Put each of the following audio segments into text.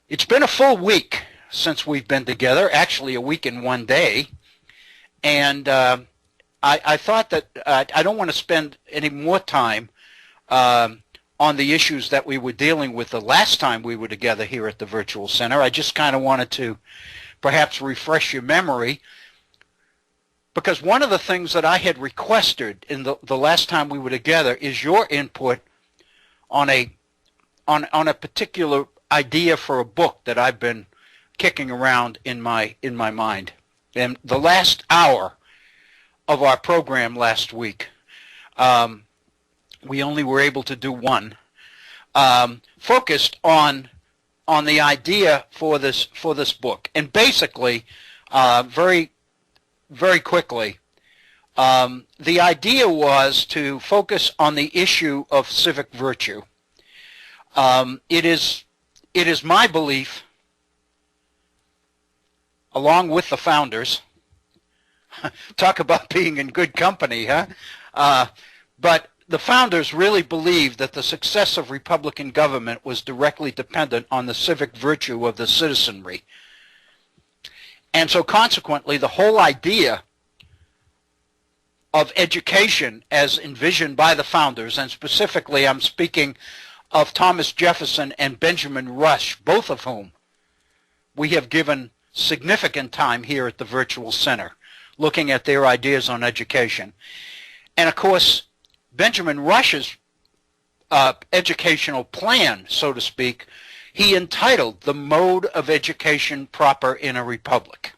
It's been a full week since we've been together, actually a week and 1 day, and I thought that I don't want to spend any more time on the issues that we were dealing with the last time we were together here at the Virtual Center. I just kind of wanted to perhaps refresh your memory, because one of the things that I had requested in the last time we were together is your input on a particular idea for a book that I've been kicking around in my mind. And the last hour of our program last week, we only were able to do one, focused on the idea for this book. And basically, very quickly, the idea was to focus on the issue of civic virtue. It is my belief, along with the founders, talk about being in good company, huh? But the founders really believed that the success of Republican government was directly dependent on the civic virtue of the citizenry. And so consequently, the whole idea of education as envisioned by the founders, and specifically I'm speaking of Thomas Jefferson and Benjamin Rush, both of whom we have given significant time here at the Virtual Center, looking at their ideas on education. And of course, Benjamin Rush's educational plan, so to speak, he entitled "The Mode of Education Proper in a Republic."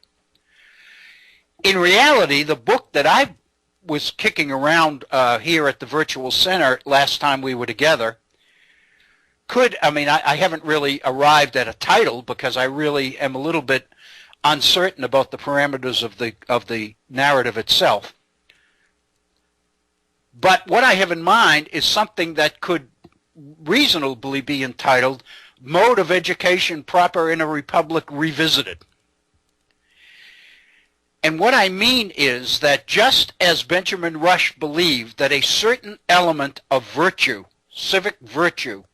In reality, the book that I was kicking around here at the Virtual Center last time we were together I haven't really arrived at a title, because I really am a little bit uncertain about the parameters of the narrative itself. But what I have in mind is something that could reasonably be entitled "Mode of Education Proper in a Republic Revisited." And what I mean is that just as Benjamin Rush believed that a certain element of virtue, civic virtue,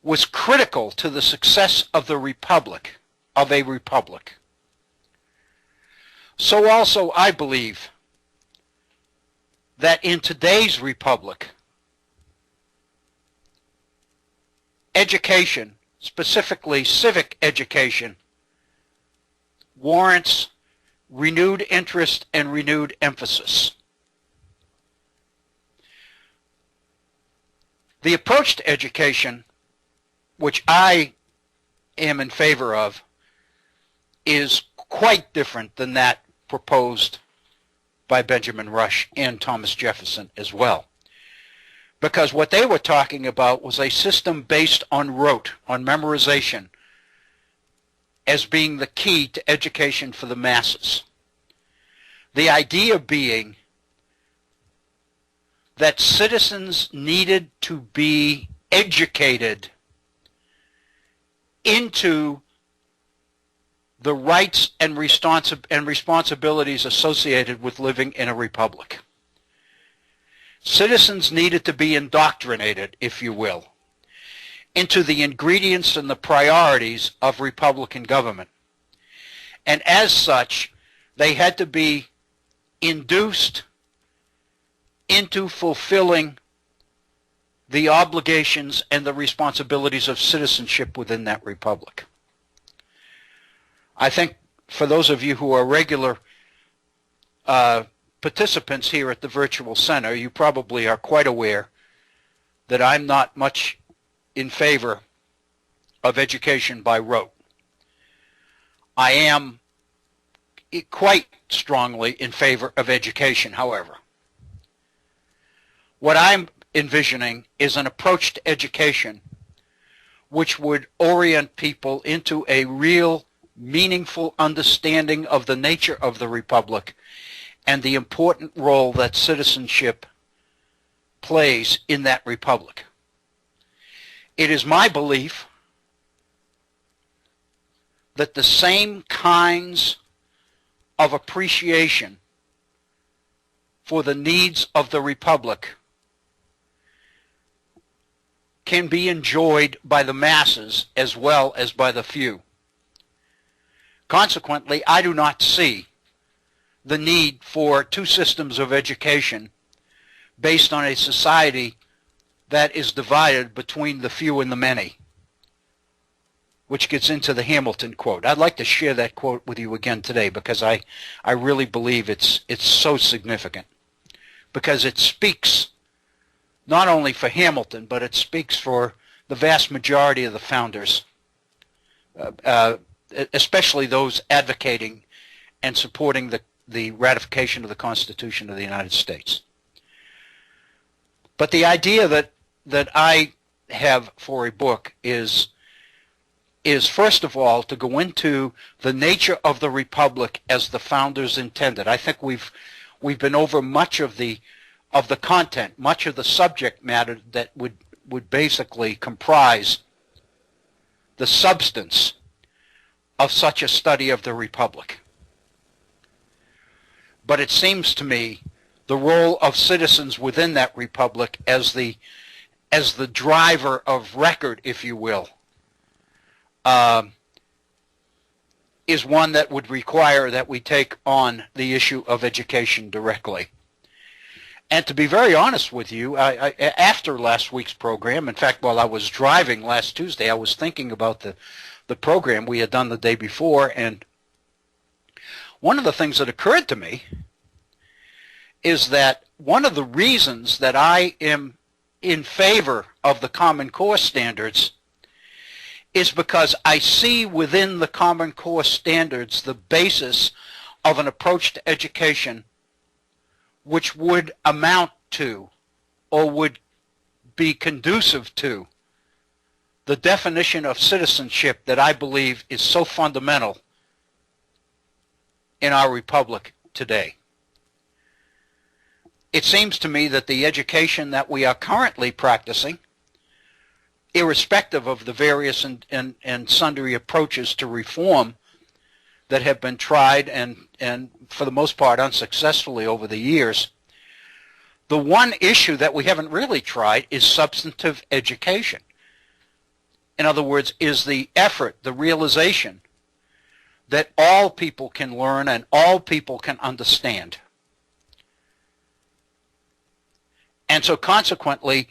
was critical to the success of a republic, so also I believe that in today's republic, education, specifically civic education, warrants renewed interest and renewed emphasis. The approach to education, which I am in favor of, is quite different than that proposed by Benjamin Rush and Thomas Jefferson as well. Because what they were talking about was a system based on rote, on memorization, as being the key to education for the masses. The idea being that citizens needed to be educated into the rights and responsibilities associated with living in a republic. Citizens needed to be indoctrinated, if you will, into the ingredients and the priorities of Republican government. And as such, they had to be induced into fulfilling the obligations and the responsibilities of citizenship within that republic. I think for those of you who are regular participants here at the Virtual Center, you probably are quite aware that I'm not much in favor of education by rote. I am quite strongly in favor of education, however. What I'm envisioning is an approach to education which would orient people into a real, meaningful understanding of the nature of the republic and the important role that citizenship plays in that republic. It is my belief that the same kinds of appreciation for the needs of the republic can be enjoyed by the masses as well as by the few. Consequently, I do not see the need for two systems of education based on a society that is divided between the few and the many, which gets into the Hamilton quote. I'd like to share that quote with you again today because I really believe it's so significant, because it speaks not only for Hamilton, but it speaks for the vast majority of the founders, especially those advocating and supporting the ratification of the Constitution of the United States. But the idea that I have for a book is first of all to go into the nature of the republic as the founders intended. I think we've been over much of the content, much of the subject matter that would basically comprise the substance of such a study of the republic. But it seems to me the role of citizens within that republic as the driver of record, if you will, is one that would require that we take on the issue of education directly. And to be very honest with you, after last week's program, in fact, while I was driving last Tuesday, I was thinking about the program we had done the day before, and one of the things that occurred to me is that one of the reasons that I am in favor of the Common Core standards is because I see within the Common Core standards the basis of an approach to education which would amount to or would be conducive to the definition of citizenship that I believe is so fundamental in our republic today. It seems to me that the education that we are currently practicing, irrespective of the various and sundry approaches to reform that have been tried and for the most part unsuccessfully over the years, the one issue that we haven't really tried is substantive education. In other words, is the effort, the realization that all people can learn and all people can understand. And so consequently,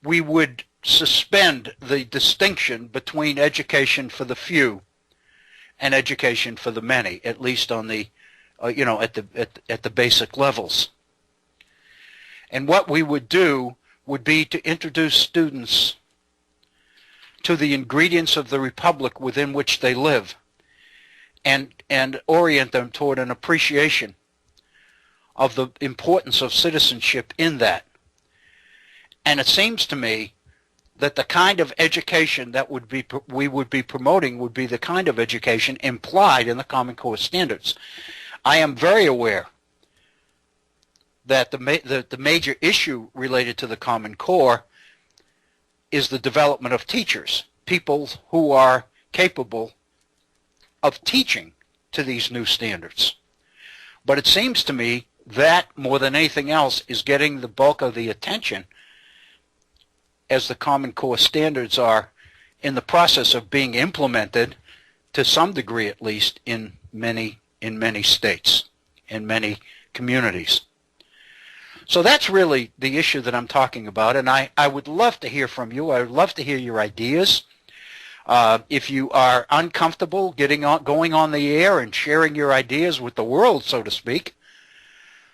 we would suspend the distinction between education for the few and education for the many, at least on the, at the basic levels. And what we would do would be to introduce students to the ingredients of the republic within which they live, and orient them toward an appreciation of the importance of citizenship in that. And it seems to me that the kind of education that we would be promoting would be the kind of education implied in the Common Core standards. I am very aware that the major issue related to the Common Core is the development of teachers, people who are capable of teaching to these new standards. But it seems to me that more than anything else is getting the bulk of the attention as the Common Core standards are in the process of being implemented, to some degree at least, in many states, in many communities. So that's really the issue that I'm talking about, and I would love to hear from you. I would love to hear your ideas. If you are uncomfortable going on the air and sharing your ideas with the world, so to speak,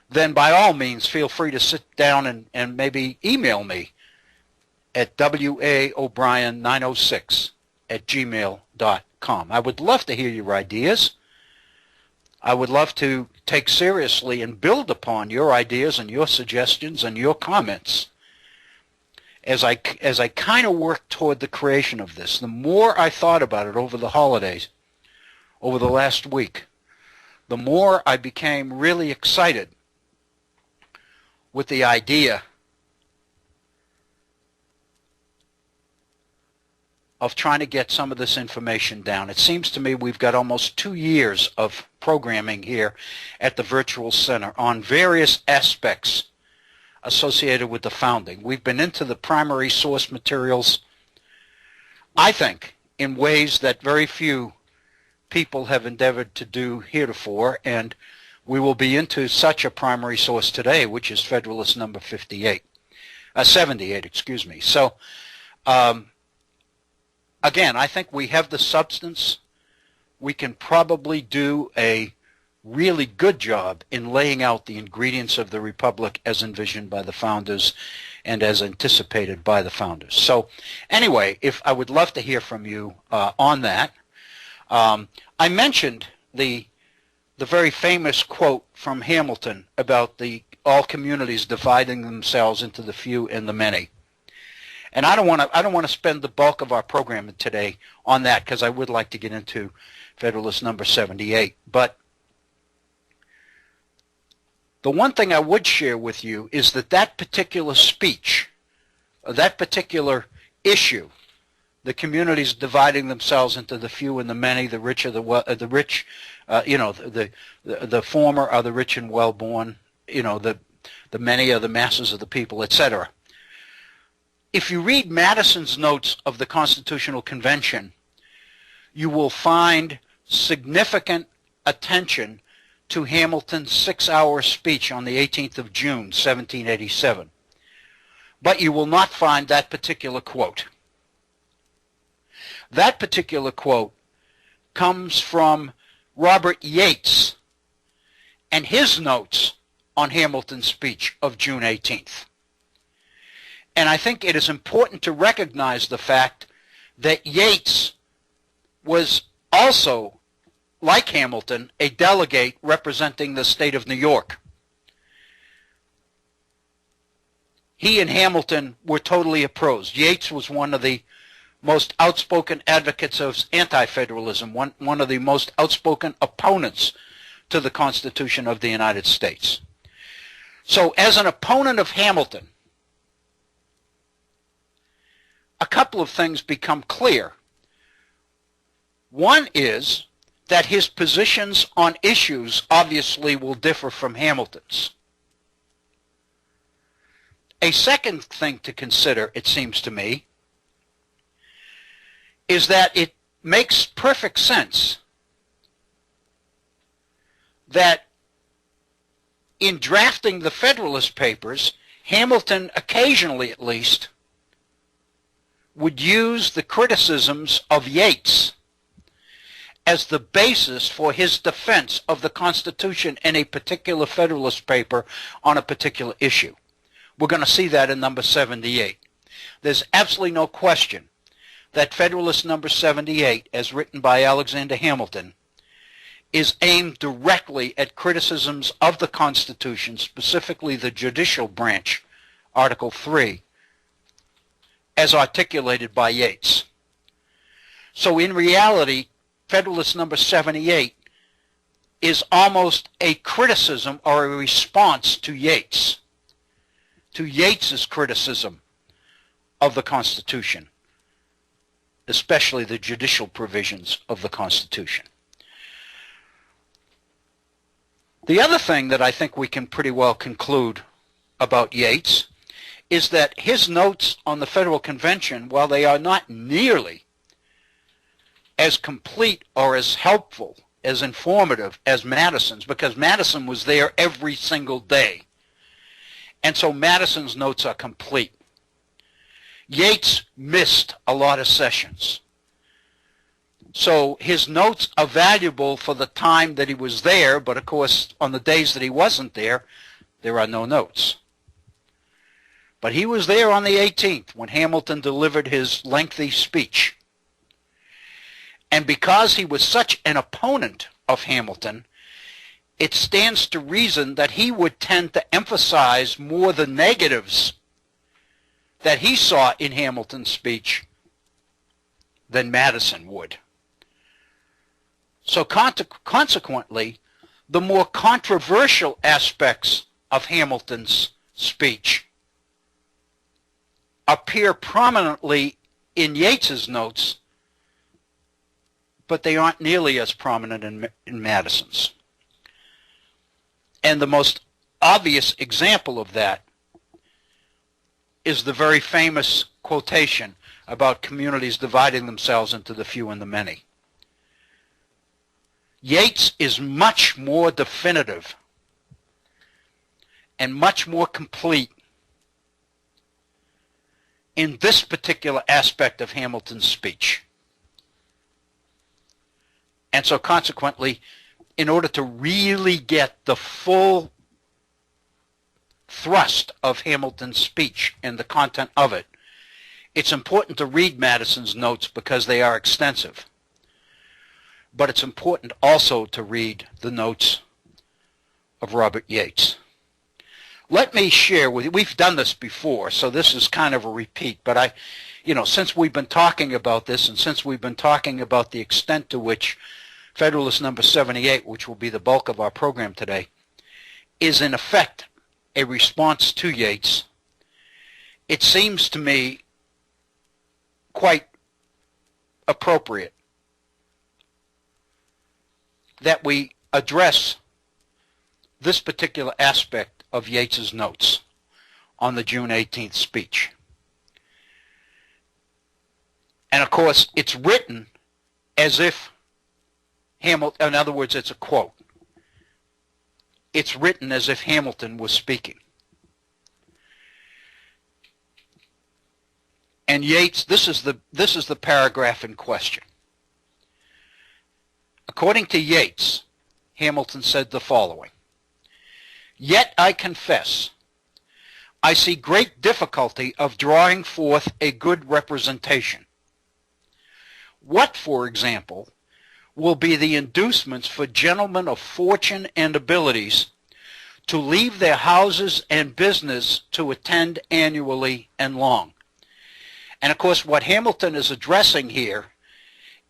then by all means feel free to sit down and maybe email me at waobrien906@gmail.com. I would love to hear your ideas. I would love to take seriously and build upon your ideas and your suggestions and your comments as I kind of work toward the creation of this. The more I thought about it over the holidays, over the last week, the more I became really excited with the idea of trying to get some of this information down. It seems to me we've got almost 2 years of programming here at the Virtual Center on various aspects associated with the founding. We've been into the primary source materials I think, in ways that very few people have endeavored to do heretofore, and we will be into such a primary source today, which is Federalist number 78, excuse me. So, again, I think we have the substance. We can probably do a really good job in laying out the ingredients of the Republic as envisioned by the founders and as anticipated by the founders. So, anyway, I would love to hear from you on that. I mentioned the very famous quote from Hamilton about all communities dividing themselves into the few and the many. And I don't want to spend the bulk of our program today on that, because I would like to get into Federalist number 78. But the one thing I would share with you is that particular speech, that particular issue, the communities dividing themselves into the few and the many, the rich are the rich, the former are the rich and well-born, the many are the masses of the people, etc. If you read Madison's notes of the Constitutional Convention, you will find significant attention to Hamilton's 6-hour speech on the 18th of June, 1787. But you will not find that particular quote. That particular quote comes from Robert Yates and his notes on Hamilton's speech of June 18th. And I think it is important to recognize the fact that Yates was also, like Hamilton, a delegate representing the state of New York. He and Hamilton were totally opposed. Yates was one of the most outspoken advocates of anti-federalism, one of the most outspoken opponents to the Constitution of the United States. So as an opponent of Hamilton, a couple of things become clear. One is that his positions on issues obviously will differ from Hamilton's. A second thing to consider, it seems to me, is that it makes perfect sense that in drafting the Federalist Papers, Hamilton, occasionally at least, would use the criticisms of Yates as the basis for his defense of the Constitution in a particular Federalist paper on a particular issue. We're going to see that in number 78. There's absolutely no question that Federalist number 78, as written by Alexander Hamilton, is aimed directly at criticisms of the Constitution, specifically the judicial branch, Article 3, as articulated by Yates. So in reality, Federalist number 78 is almost a criticism or a response to Yates's criticism of the Constitution, especially the judicial provisions of the Constitution. The other thing that I think we can pretty well conclude about Yates is that his notes on the Federal Convention, while they are not nearly as complete or as helpful, as informative as Madison's, because Madison was there every single day, and so Madison's notes are complete. Yates missed a lot of sessions. So his notes are valuable for the time that he was there, but of course on the days that he wasn't there, there are no notes. But he was there on the 18th when Hamilton delivered his lengthy speech. And because he was such an opponent of Hamilton, it stands to reason that he would tend to emphasize more the negatives that he saw in Hamilton's speech than Madison would. So consequently, the more controversial aspects of Hamilton's speech appear prominently in Yates's notes, but they aren't nearly as prominent in Madison's. And the most obvious example of that is the very famous quotation about communities dividing themselves into the few and the many. Yates is much more definitive and much more complete in this particular aspect of Hamilton's speech. And so consequently, in order to really get the full thrust of Hamilton's speech and the content of it, it's important to read Madison's notes because they are extensive. But it's important also to read the notes of Robert Yates. Let me share with you, we've done this before, so this is kind of a repeat, but since we've been talking about this, and since we've been talking about the extent to which Federalist number 78, which will be the bulk of our program today, is in effect a response to Yates, it seems to me quite appropriate that we address this particular aspect of Yates's notes on the June 18th speech. And of course, it's written as if Hamilton, in other words, it's a quote. It's written as if Hamilton was speaking. And Yates, this is the paragraph in question. According to Yates, Hamilton said the following: "Yet I confess, I see great difficulty of drawing forth a good representation. What, for example, will be the inducements for gentlemen of fortune and abilities to leave their houses and business to attend annually and long?" And of course, what Hamilton is addressing here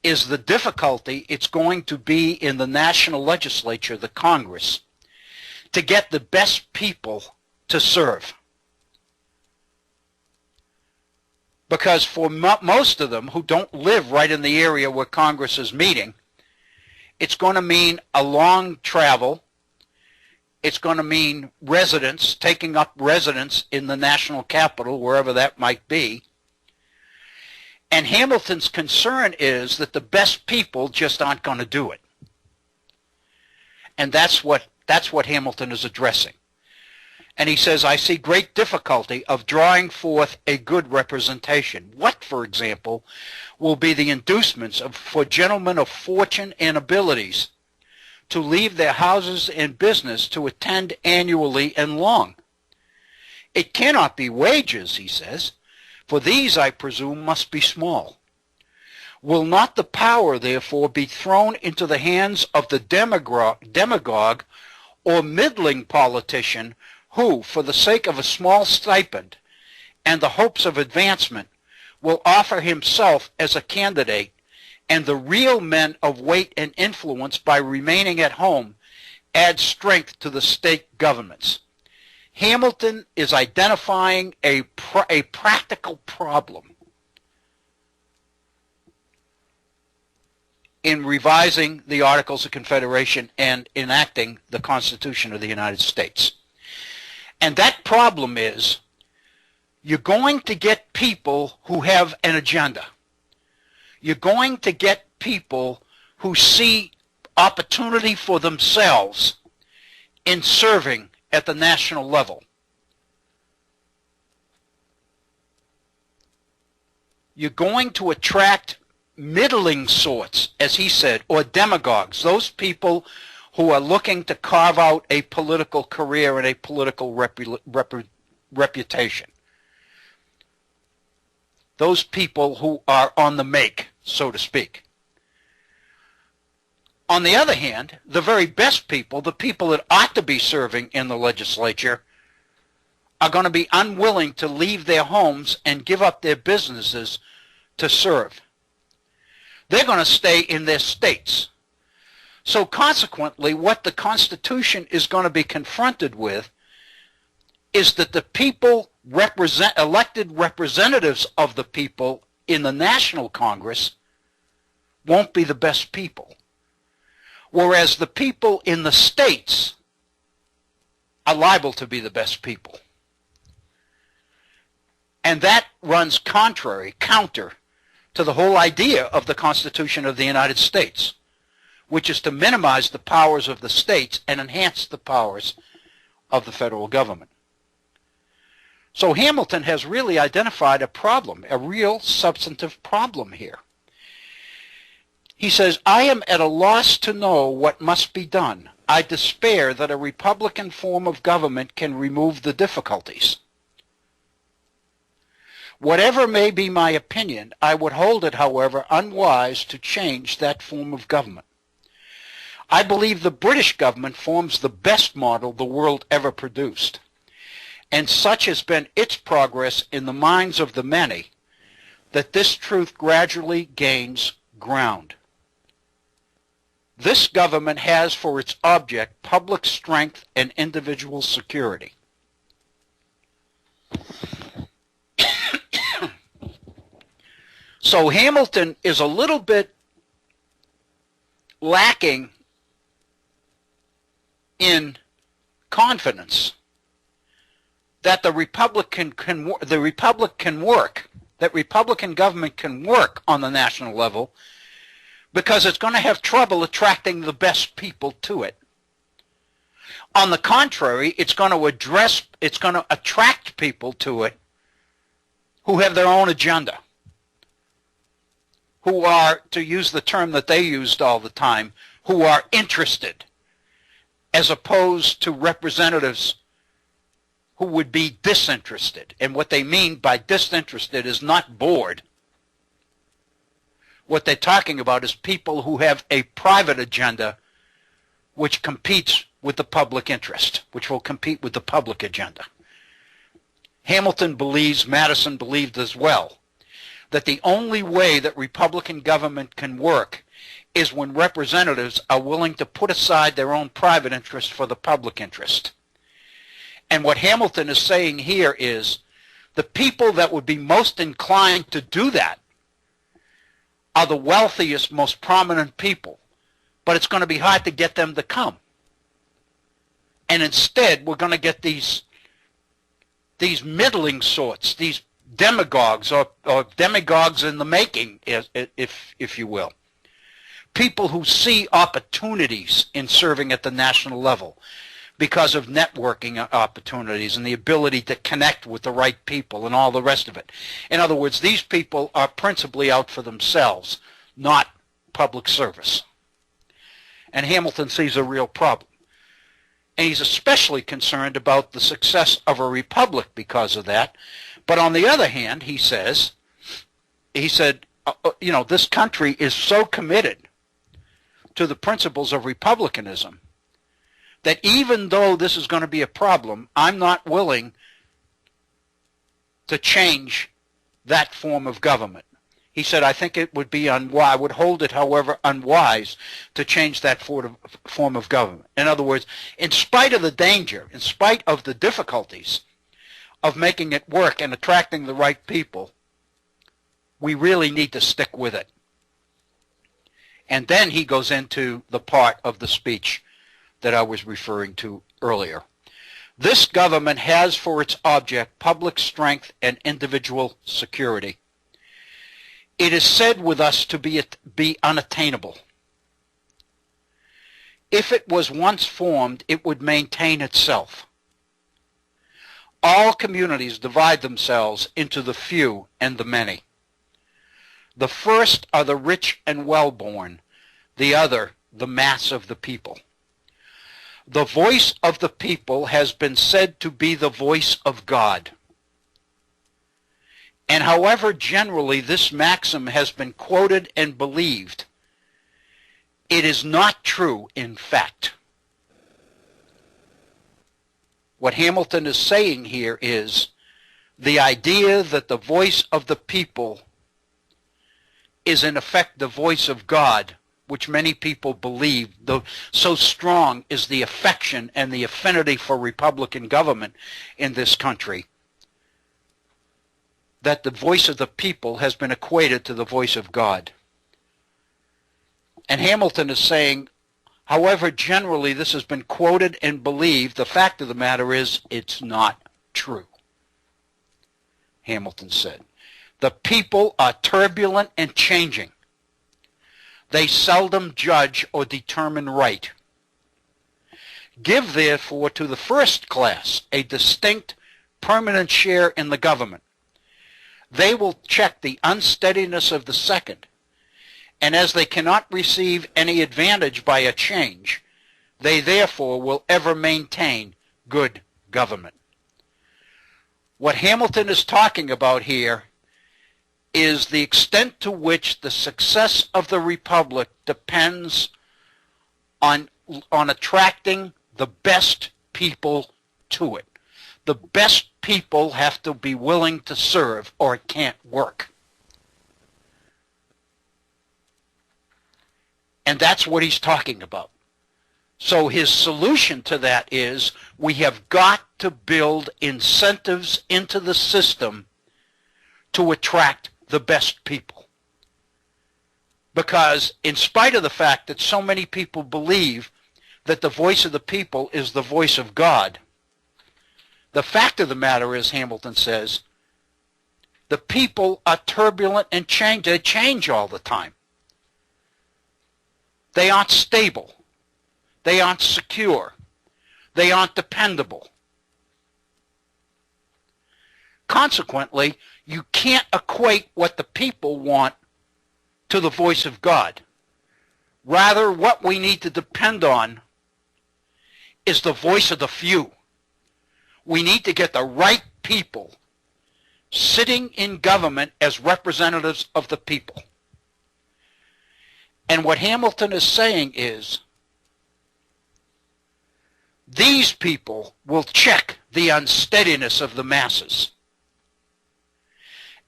is the difficulty it's going to be in the national legislature, the Congress, to get the best people to serve. Because for most of them who don't live right in the area where Congress is meeting, it's going to mean a long travel. It's going to mean residence, taking up residence in the national capital, wherever that might be. And Hamilton's concern is that the best people just aren't going to do it. And that's what Hamilton is addressing. And he says, I see great difficulty of drawing forth a good representation. What, for example, will be the inducements for gentlemen of fortune and abilities to leave their houses and business to attend annually and long? It cannot be wages, he says, for these, I presume, must be small. Will not the power, therefore, be thrown into the hands of the demagogue or middling politician who, for the sake of a small stipend and the hopes of advancement, will offer himself as a candidate, and the real men of weight and influence, by remaining at home, add strength to the state governments? Hamilton is identifying a practical problem in revising the Articles of Confederation and enacting the Constitution of the United States. And that problem is, you're going to get people who have an agenda. You're going to get people who see opportunity for themselves in serving at the national level. You're going to attract middling sorts, as he said, or demagogues, those people who are looking to carve out a political career and a political reputation. Those people who are on the make, so to speak. On the other hand, the very best people, the people that ought to be serving in the legislature, are going to be unwilling to leave their homes and give up their businesses to serve. They're going to stay in their states. So consequently, what the Constitution is going to be confronted with is that the people elected representatives of the people in the National Congress won't be the best people. Whereas the people in the states are liable to be the best people. And that runs counter to the whole idea of the Constitution of the United States, which is to minimize the powers of the states and enhance the powers of the federal government. So Hamilton has really identified a problem, a real substantive problem here. He says, I am at a loss to know what must be done. I despair that a republican form of government can remove the difficulties. Whatever may be my opinion, I would hold it, however, unwise to change that form of government. I believe the British government forms the best model the world ever produced, and such has been its progress in the minds of the many that this truth gradually gains ground. This government has for its object public strength and individual security. So Hamilton is a little bit lacking in confidence that the Republican government can work on the national level, because it's going to have trouble attracting the best people to it. On the contrary, it's going to attract people to it who have their own agenda, who are, to use the term that they used all the time, who are interested, as opposed to representatives who would be disinterested. And what they mean by disinterested is not bored. What they're talking about is people who have a private agenda which competes with the public interest, which will compete with the public agenda. Hamilton believes, Madison believed as well, that the only way that Republican government can work is when representatives are willing to put aside their own private interest for the public interest. And what Hamilton is saying here is the people that would be most inclined to do that are the wealthiest, most prominent people, but it's going to be hard to get them to come. And instead, we're going to get these middling sorts, these demagogues, or demagogues in the making, if you will. People who see opportunities in serving at the national level because of networking opportunities and the ability to connect with the right people and all the rest of it. In other words, these people are principally out for themselves, not public service. And Hamilton sees a real problem. And he's especially concerned about the success of a republic because of that. But on the other hand, he said, this country is so committed to the principles of republicanism that even though this is going to be a problem, I'm not willing to change that form of government. He said, I think it would be unwise, I would hold it, however, unwise to change that form of government. In other words, in spite of the danger, in spite of the difficulties of making it work and attracting the right people, we really need to stick with it. And then he goes into the part of the speech that I was referring to earlier. This government has for its object public strength and individual security. It is said with us to be unattainable. If it was once formed, it would maintain itself. All communities divide themselves into the few and the many. The first are the rich and well-born, the other the mass of the people. The voice of the people has been said to be the voice of God. And however generally this maxim has been quoted and believed, it is not true in fact. What Hamilton is saying here is the idea that the voice of the people is in effect the voice of God, which many people believe, though so strong is the affection and the affinity for Republican government in this country, that the voice of the people has been equated to the voice of God. And Hamilton is saying, however generally this has been quoted and believed, the fact of the matter is it's not true. Hamilton said. The people are turbulent and changing. They seldom judge or determine right. Give, therefore, to the first class a distinct, permanent share in the government. They will check the unsteadiness of the second, and as they cannot receive any advantage by a change, they therefore will ever maintain good government. What Hamilton is talking about here is the extent to which the success of the republic depends on attracting the best people to it. The best people have to be willing to serve, or it can't work. And that's what he's talking about. So his solution to that is we have got to build incentives into the system to attract the best people. Because in spite of the fact that so many people believe that the voice of the people is the voice of God, the fact of the matter is, Hamilton says, the people are turbulent and change. They change all the time. They aren't stable. They aren't secure. They aren't dependable. Consequently, you can't equate what the people want to the voice of God. Rather, what we need to depend on is the voice of the few. We need to get the right people sitting in government as representatives of the people. And what Hamilton is saying is, these people will check the unsteadiness of the masses.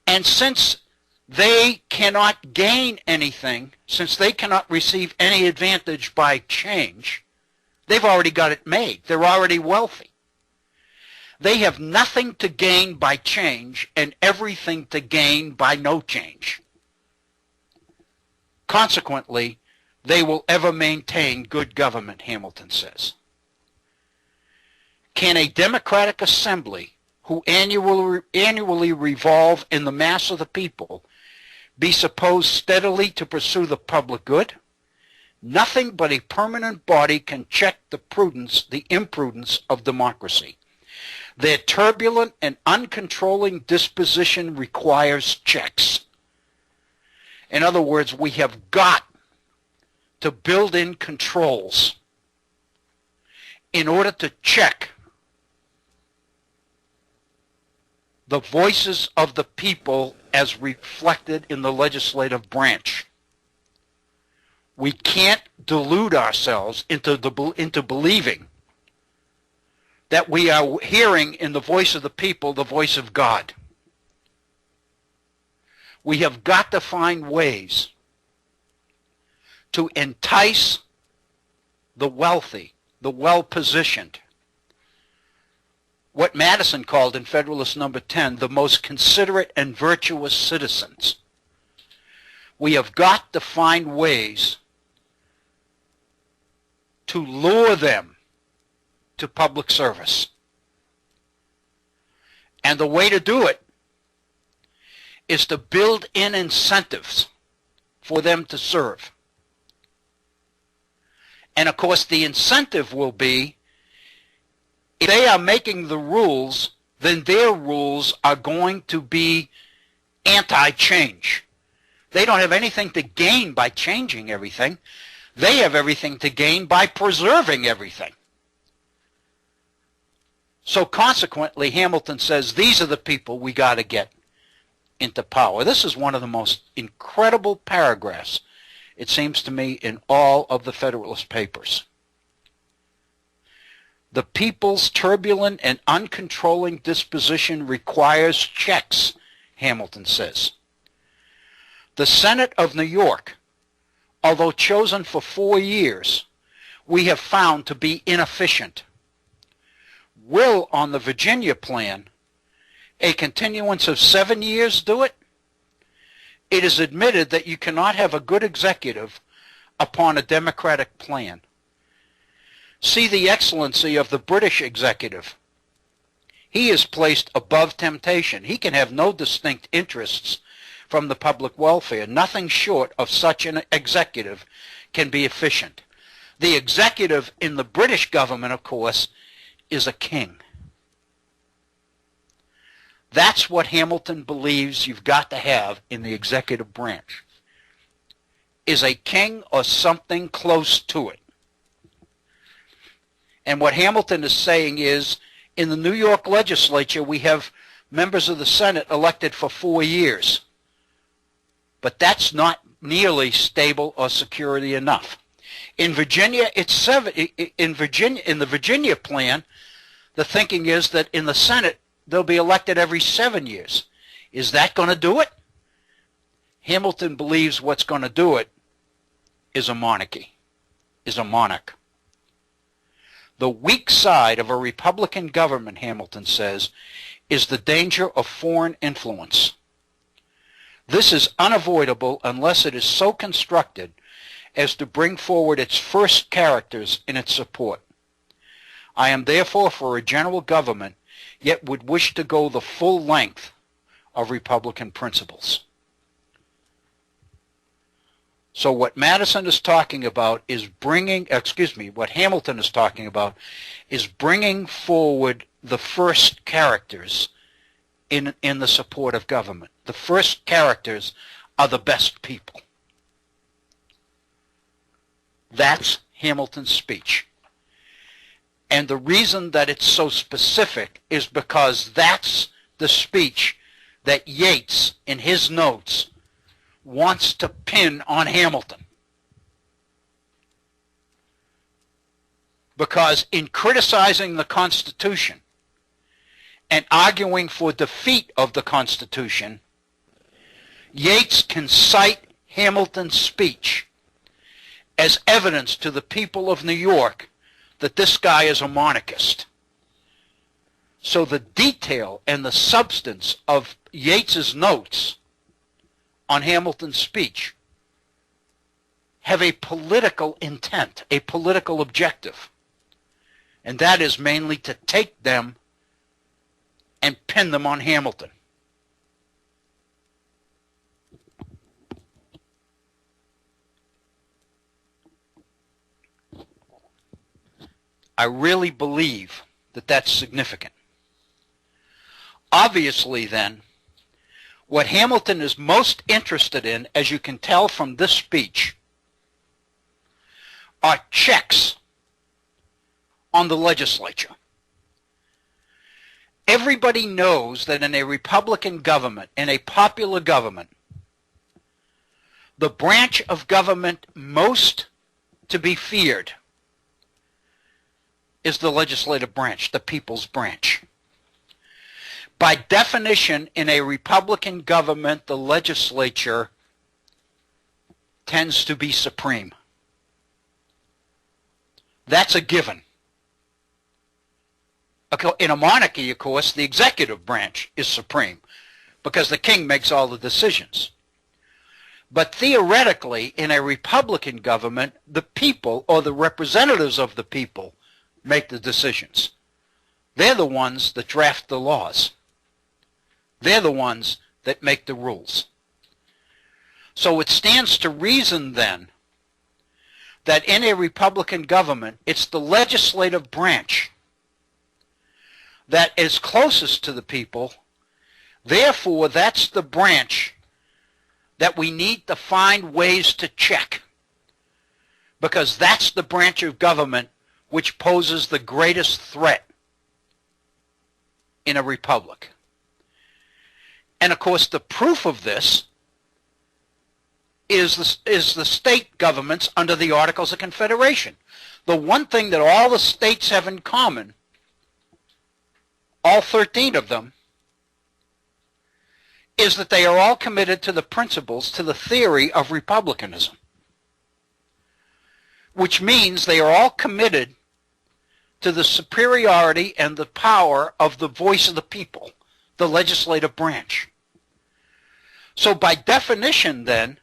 And since they cannot gain anything, since they cannot receive any advantage by change, they've already got it made. They're already wealthy. They have nothing to gain by change and everything to gain by no change. Consequently, they will ever maintain good government, Hamilton says. Can a democratic assembly who annually revolve in the mass of the people be supposed steadily to pursue the public good? Nothing but a permanent body can check the imprudence of democracy. Their turbulent and uncontrolling disposition requires checks. In other words, we have got to build in controls in order to check the voices of the people as reflected in the legislative branch. We can't delude ourselves into believing that we are hearing in the voice of the people the voice of God. We have got to find ways to entice the wealthy, the well-positioned, what Madison called in Federalist number 10, the most considerate and virtuous citizens. We have got to find ways to lure them to public service. And the way to do it is to build in incentives for them to serve. And of course the incentive will be, if they are making the rules, then their rules are going to be anti-change. They don't have anything to gain by changing everything. They have everything to gain by preserving everything. So consequently, Hamilton says, these are the people we got to get into power. This is one of the most incredible paragraphs, it seems to me, in all of the Federalist Papers. The people's turbulent and uncontrolling disposition requires checks, Hamilton says. The Senate of New York, although chosen for 4 years, we have found to be inefficient. Will, on the Virginia plan, a continuance of 7 years do it? It is admitted that you cannot have a good executive upon a democratic plan. See the excellency of the British executive. He is placed above temptation. He can have no distinct interests from the public welfare. Nothing short of such an executive can be efficient. The executive in the British government, of course, is a king. That's what Hamilton believes you've got to have in the executive branch, is a king or something close to it. And what Hamilton is saying is, in the New York legislature, we have members of the Senate elected for 4 years. But that's not nearly stable or security enough. In Virginia, it's 7. In the Virginia plan, the thinking is that in the Senate, they'll be elected every 7 years. Is that going to do it? Hamilton believes what's going to do it is a monarchy, is a monarch. The weak side of a Republican government, Hamilton says, is the danger of foreign influence. This is unavoidable unless it is so constructed as to bring forward its first characters in its support. I am therefore for a general government, yet would wish to go the full length of Republican principles. So what Madison is talking about is what Hamilton is talking about is bringing forward the first characters in the support of government. The first characters are the best people. That's Hamilton's speech. And the reason that it's so specific is because that's the speech that Yates, in his notes, wants to pin on Hamilton. Because in criticizing the Constitution and arguing for defeat of the Constitution, Yates can cite Hamilton's speech as evidence to the people of New York that this guy is a monarchist. So the detail and the substance of Yates's notes on Hamilton's speech have a political intent, a political objective. And that is mainly to take them and pin them on Hamilton. I really believe that that's significant. Obviously, then, what Hamilton is most interested in, as you can tell from this speech, are checks on the legislature. Everybody knows that in a Republican government, in a popular government, the branch of government most to be feared is the legislative branch, the people's branch. By definition, in a Republican government, the legislature tends to be supreme. That's a given. In a monarchy, of course, the executive branch is supreme because the king makes all the decisions. But theoretically, in a Republican government, the people or the representatives of the people make the decisions. They're the ones that draft the laws. They're the ones that make the rules. So it stands to reason then that in a Republican government, it's the legislative branch that is closest to the people. Therefore, that's the branch that we need to find ways to check, because that's the branch of government which poses the greatest threat in a republic. And of course, the proof of this is the state governments under the Articles of Confederation. The one thing that all the states have in common, all 13 of them, is that they are all committed to the principles, to the theory of republicanism, which means they are all committed to the superiority and the power of the voice of the people, the legislative branch. So by definition, then,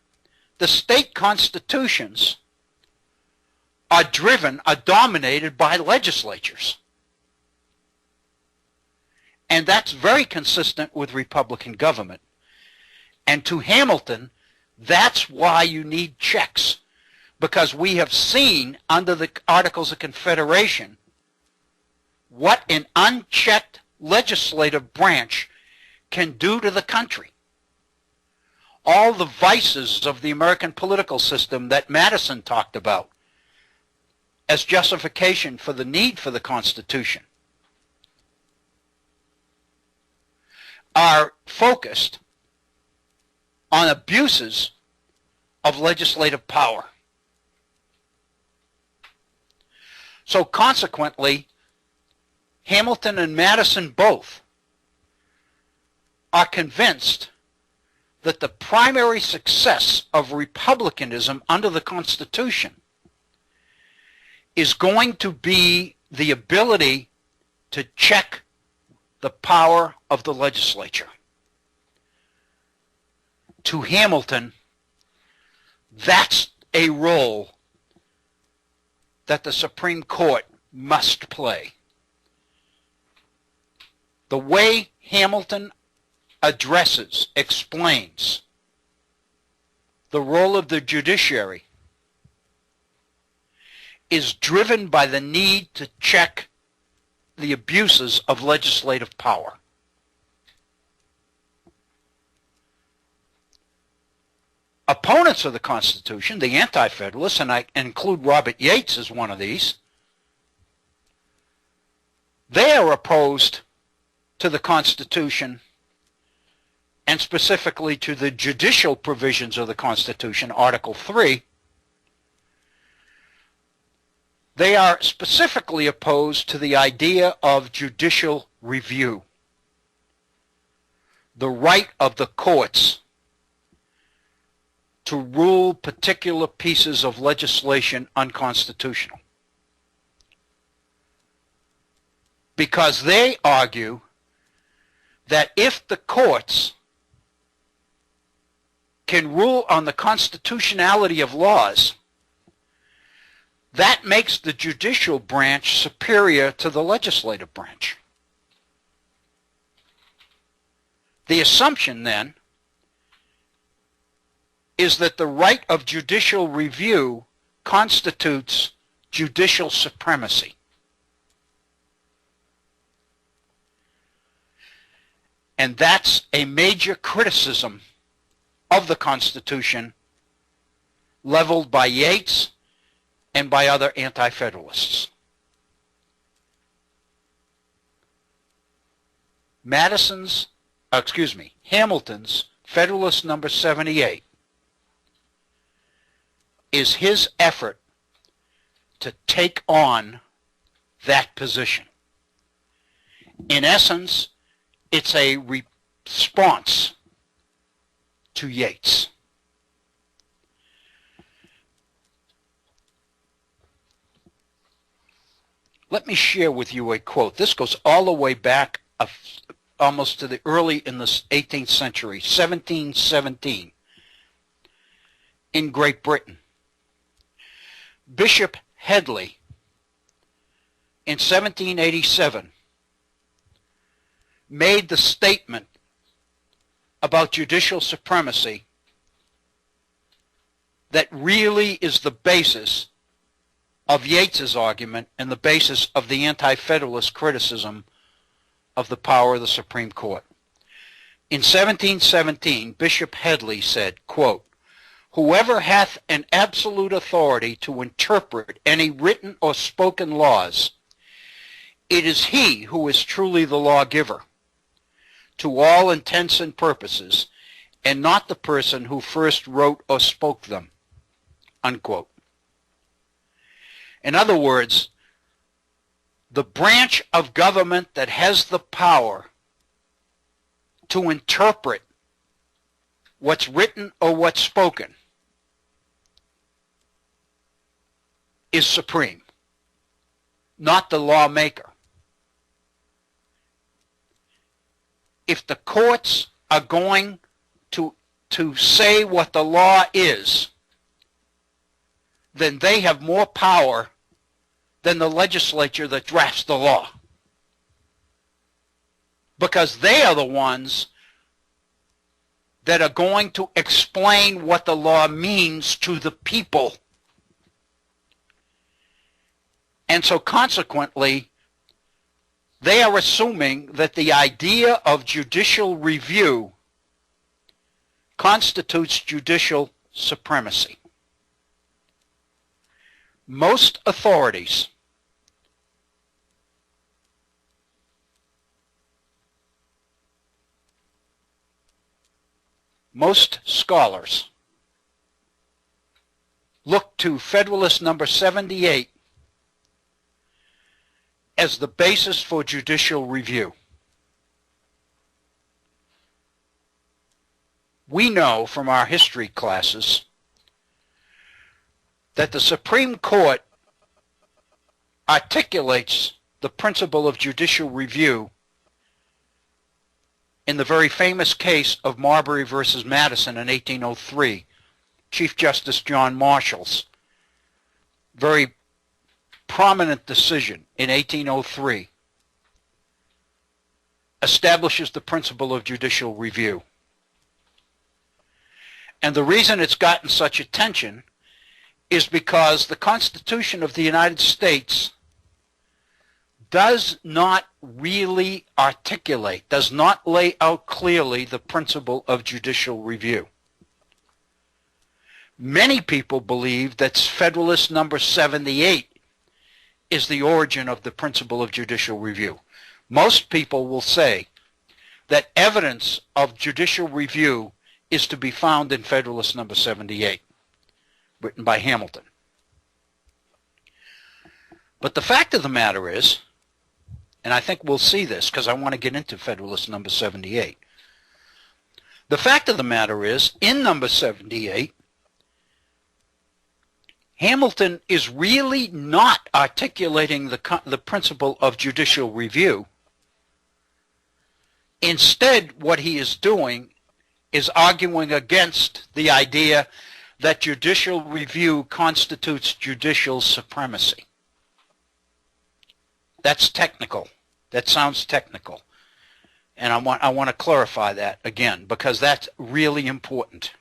the state constitutions are dominated by legislatures. And that's very consistent with Republican government. And to Hamilton, that's why you need checks, because we have seen under the Articles of Confederation what an unchecked legislative branch can do to the country. All the vices of the American political system that Madison talked about as justification for the need for the Constitution are focused on abuses of legislative power. So consequently, Hamilton and Madison both are convinced that the primary success of republicanism under the Constitution is going to be the ability to check the power of the legislature. To Hamilton, that's a role that the Supreme Court must play. The way Hamilton addresses, explains the role of the judiciary is driven by the need to check the abuses of legislative power. Opponents of the Constitution, the Antifederalists, and I include Robert Yates as one of these, they are opposed to the Constitution and specifically to the judicial provisions of the Constitution, Article 3. They are specifically opposed to the idea of judicial review, the right of the courts to rule particular pieces of legislation unconstitutional. Because they argue that if the courts can rule on the constitutionality of laws, that makes the judicial branch superior to the legislative branch. The assumption then is that the right of judicial review constitutes judicial supremacy. And that's a major criticism of the Constitution leveled by Yates and by other anti-federalists. Hamilton's Federalist number 78 is his effort to take on that position. In essence, it's a response to Yates. Let me share with you a quote. This goes all the way back almost to the early in the 18th century, 1717, in Great Britain. Bishop Headley, in 1787, made the statement about judicial supremacy that really is the basis of Yates's argument and the basis of the anti-federalist criticism of the power of the Supreme Court. In 1717, Bishop Headley said, quote, "Whoever hath an absolute authority to interpret any written or spoken laws, it is he who is truly the lawgiver, to all intents and purposes, and not the person who first wrote or spoke them," unquote. In other words, the branch of government that has the power to interpret what's written or what's spoken is supreme, not the lawmaker. If the courts are going to say what the law is, then they have more power than the legislature that drafts the law. because they are the ones that are going to explain what the law means to the people. And so consequently, they are assuming that the idea of judicial review constitutes judicial supremacy. Most authorities most scholars look to Federalist number 78 as the basis for judicial review. We know from our history classes that the Supreme Court articulates the principle of judicial review in the very famous case of Marbury versus Madison in 1803, Chief Justice John Marshall's very prominent decision in 1803 establishes the principle of judicial review. And the reason it's gotten such attention is because the Constitution of the United States does not really articulate, does not lay out clearly the principle of judicial review. Many people believe that Federalist number 78 is the origin of the principle of judicial review. Most people will say that evidence of judicial review is to be found in Federalist number 78, written by Hamilton. But the fact of the matter is, and I think we'll see this because I want to get into Federalist number 78. The fact of the matter is, in number 78, Hamilton is really not articulating the principle of judicial review. Instead, what he is doing is arguing against the idea that judicial review constitutes judicial supremacy. That's technical. That sounds technical. And I want to clarify that again because that's really important.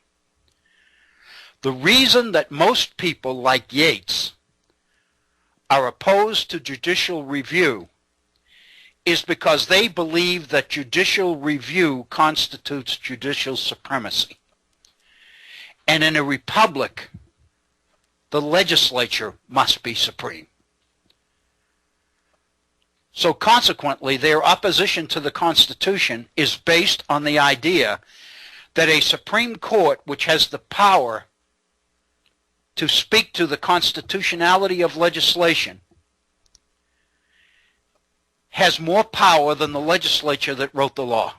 The reason that most people like Yates are opposed to judicial review is because they believe that judicial review constitutes judicial supremacy. And in a republic, the legislature must be supreme. So consequently, their opposition to the Constitution is based on the idea that a Supreme Court, which has the power to speak to the constitutionality of legislation, has more power than the legislature that wrote the law.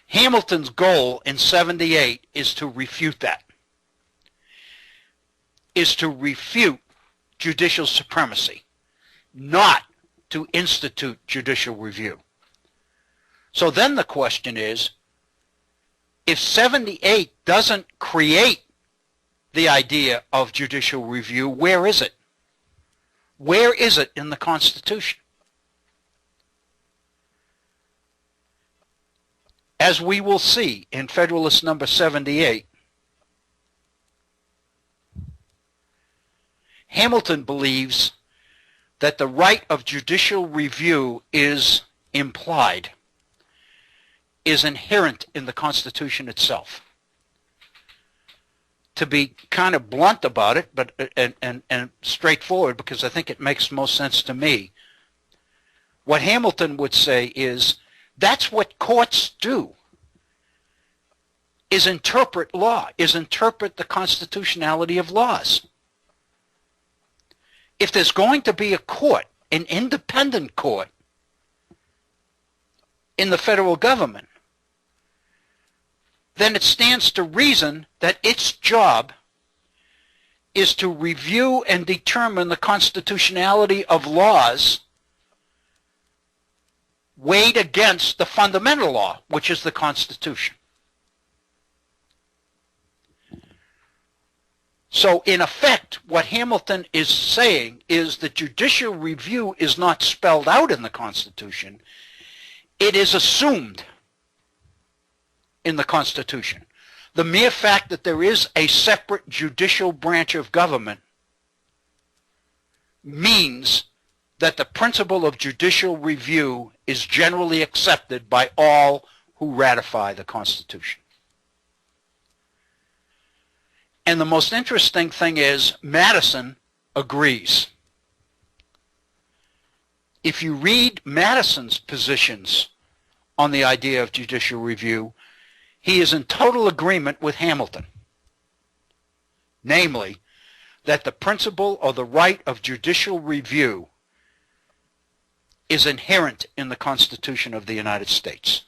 Hamilton's goal in 78 is to refute that, is to refute judicial supremacy, not to institute judicial review. So then the question is, if 78 doesn't create the idea of judicial review, where is it? Where is it in the Constitution? As we will see in Federalist number 78, Hamilton believes that the right of judicial review is implied, is inherent in the Constitution itself. To be kind of blunt about it, but and straightforward, because I think it makes most sense to me, what Hamilton would say is that's what courts do, is interpret law, is interpret the constitutionality of laws. If there's going to be a court, an independent court in the federal government, then it stands to reason that its job is to review and determine the constitutionality of laws weighed against the fundamental law, which is the Constitution. So in effect, what Hamilton is saying is that judicial review is not spelled out in the Constitution. It is assumed in the Constitution. The mere fact that there is a separate judicial branch of government means that the principle of judicial review is generally accepted by all who ratify the Constitution. And the most interesting thing is Madison agrees. If you read Madison's positions on the idea of judicial review, he is in total agreement with Hamilton. Namely, that the principle or the right of judicial review is inherent in the Constitution of the United States.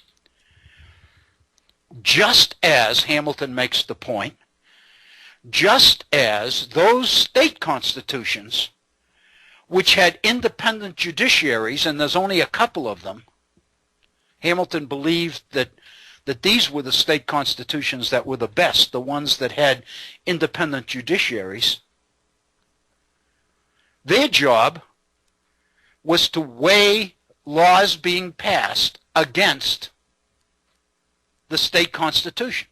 Just as Hamilton makes the point, just as those state constitutions which had independent judiciaries, and there's only a couple of them, Hamilton believed that these were the state constitutions that were the best, the ones that had independent judiciaries. Their job was to weigh laws being passed against the state constitution.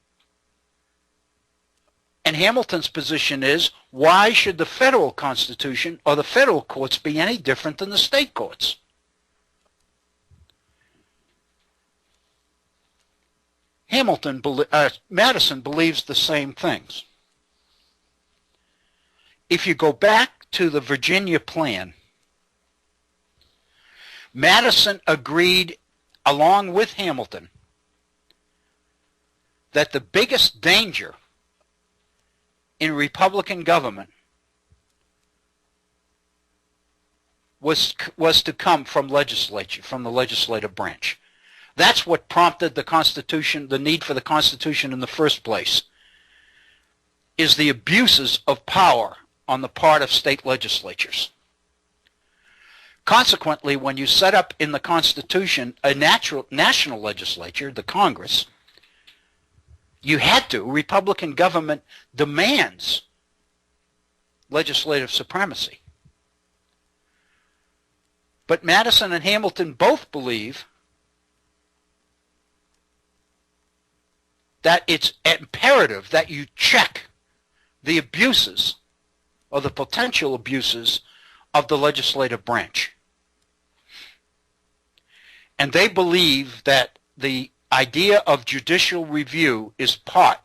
And Hamilton's position is, why should the federal constitution or the federal courts be any different than the state courts? Madison believes the same things. If you go back to the Virginia plan, Madison agreed, along with Hamilton, that the biggest danger in Republican government was to come from legislature, from the legislative branch. That's what prompted the Constitution, the need for the Constitution in the first place, is the abuses of power on the part of state legislatures. Consequently, when you set up in the Constitution a national legislature, the Congress, you had to. Republican government demands legislative supremacy. But Madison and Hamilton both believe that it's imperative that you check the abuses or the potential abuses of the legislative branch. And they believe that the idea of judicial review is part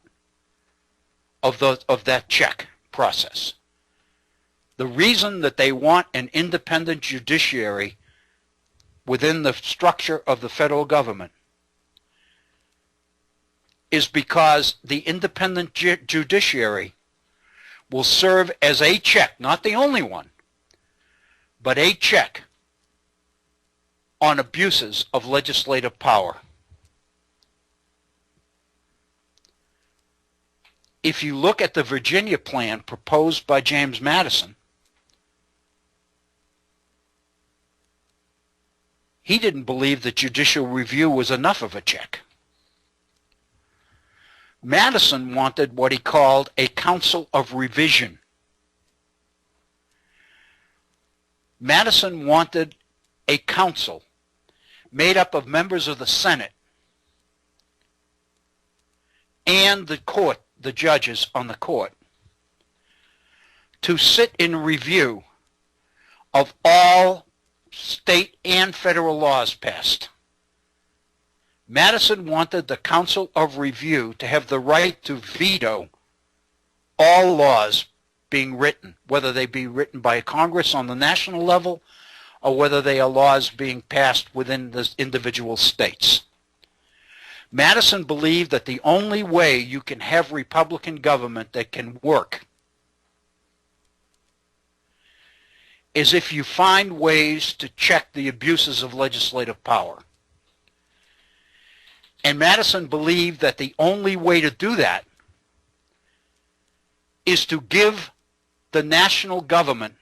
of that check process. The reason that they want an independent judiciary within the structure of the federal government is because the independent judiciary will serve as a check, not the only one, but a check on abuses of legislative power. If you look at the Virginia plan proposed by James Madison, he didn't believe that judicial review was enough of a check. Madison wanted what he called a council of revision. Madison wanted a council made up of members of the Senate and the court, the judges on the court, to sit in review of all state and federal laws passed. Madison wanted the Council of Review to have the right to veto all laws being written, whether they be written by Congress on the national level or whether they are laws being passed within the individual states. Madison believed that the only way you can have Republican government that can work is if you find ways to check the abuses of legislative power. And Madison believed that the only way to do that is to give the national government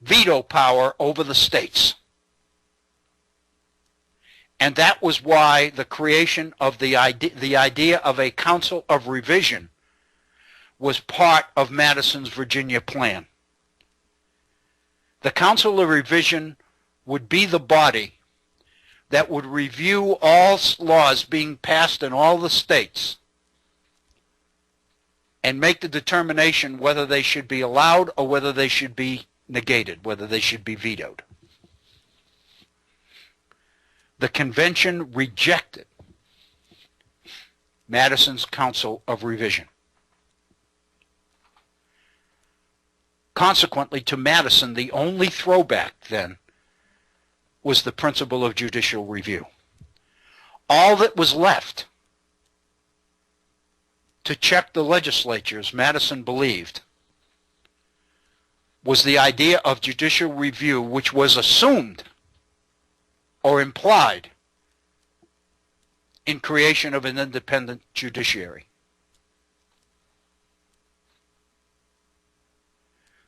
veto power over the states. And that was why the creation of the idea of a council of revision was part of Madison's Virginia plan. The Council of Revision would be the body that would review all laws being passed in all the states and make the determination whether they should be allowed or whether they should be negated, whether they should be vetoed. The convention rejected Madison's Council of Revision. Consequently, to Madison, the only throwback then was the principle of judicial review. All that was left to check the legislatures, Madison believed, was the idea of judicial review, which was assumed or implied in creation of an independent judiciary.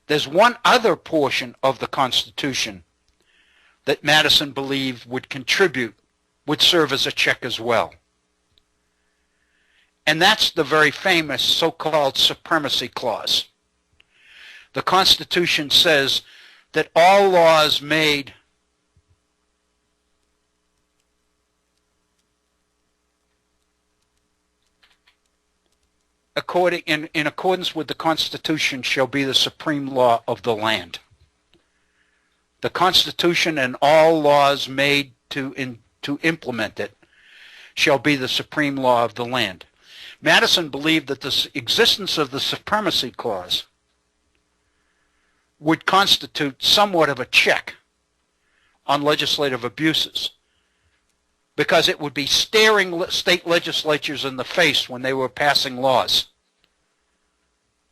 There's one other portion of the Constitution that Madison believed would contribute, would serve as a check as well. And that's the very famous so-called Supremacy Clause. The Constitution says that all laws made in accordance with the Constitution shall be the supreme law of the land. The Constitution and all laws made to implement it shall be the supreme law of the land. Madison believed that the existence of the Supremacy Clause would constitute somewhat of a check on legislative abuses, because it would be staring state legislatures in the face when they were passing laws.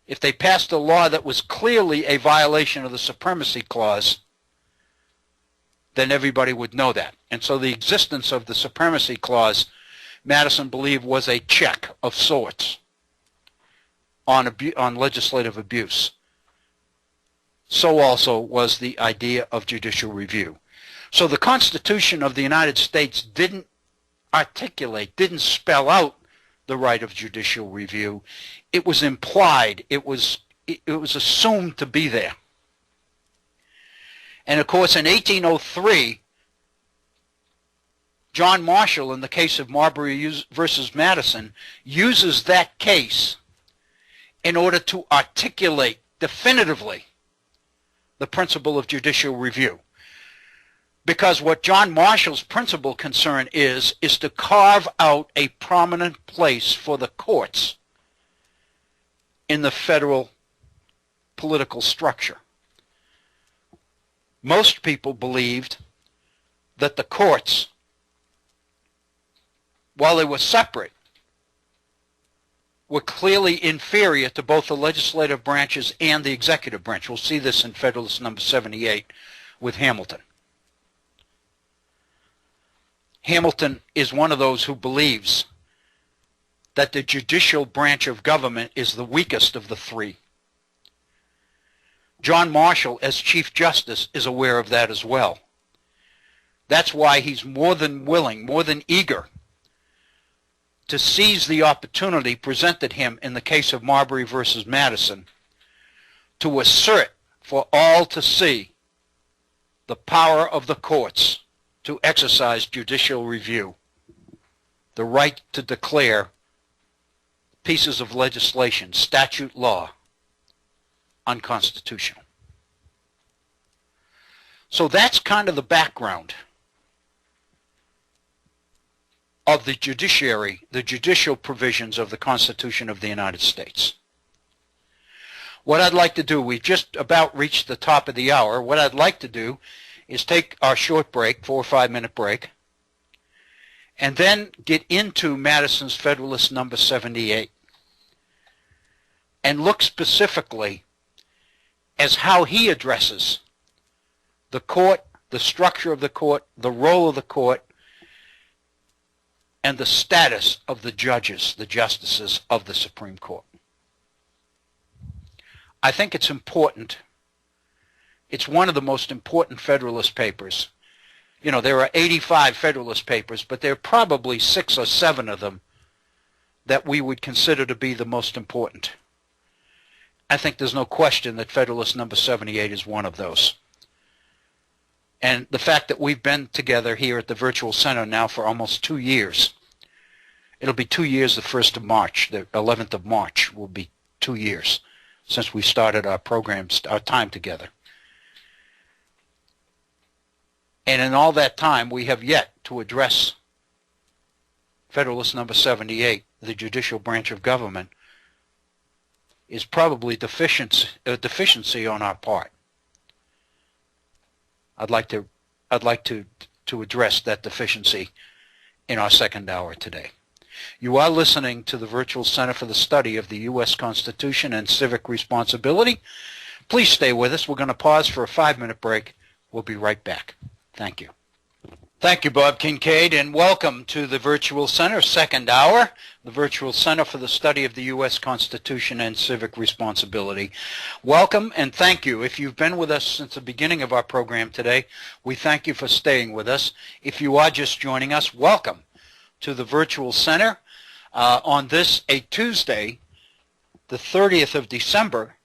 If they passed a law that was clearly a violation of the Supremacy Clause, then everybody would know that. And so the existence of the Supremacy Clause, Madison believed, was a check of sorts on legislative abuse. So also was the idea of judicial review. So the Constitution of the United States didn't articulate, didn't spell out the right of judicial review. It was implied. It was assumed to be there. And of course, in 1803, John Marshall, in the case of Marbury versus Madison, uses that case in order to articulate definitively the principle of judicial review. Because what John Marshall's principal concern is to carve out a prominent place for the courts in the federal political structure. Most people believed that the courts, while they were separate, were clearly inferior to both the legislative branches and the executive branch. We'll see this in Federalist number 78 with Hamilton. Hamilton is one of those who believes that the judicial branch of government is the weakest of the three. John Marshall, as Chief Justice, is aware of that as well. That's why he's more than willing, more than eager to seize the opportunity presented him in the case of Marbury versus Madison to assert for all to see the power of the courts to exercise judicial review, the right to declare pieces of legislation, statute law, unconstitutional. So that's kind of the background of the judiciary, the judicial provisions of the Constitution of the United States. What I'd like to do, we've just about reached the top of the hour. What I'd like to do is take our short break, 4 or 5 minute break, and then get into Madison's Federalist number 78 and look specifically as how he addresses the court, the structure of the court, the role of the court, and the status of the judges, the justices of the Supreme Court. I think it's important. It's one of the most important Federalist papers. You know, there are 85 Federalist papers, but there are probably 6 or 7 of them that we would consider to be the most important. I think there's no question that Federalist number 78 is one of those. And the fact that we've been together here at the Virtual Center now for almost 2 years, it'll be 2 years the 1st of March, the 11th of March will be 2 years since we started our programs, our time together. And in all that time, we have yet to address Federalist number 78, the judicial branch of government, is probably a deficiency on our part. I'd like to address that deficiency in our second hour today. You are listening to the Virtual Center for the Study of the U.S. Constitution and Civic Responsibility. Please stay with us. We're going to pause for a 5-minute break. We'll be right back. Thank you. Thank you, Bob Kincaid, and welcome to the Virtual Center, second hour, the Virtual Center for the Study of the U.S. Constitution and Civic Responsibility. Welcome and thank you. If you've been with us since the beginning of our program today, we thank you for staying with us. If you are just joining us, welcome to the Virtual Center on this, a Tuesday, the 30th of December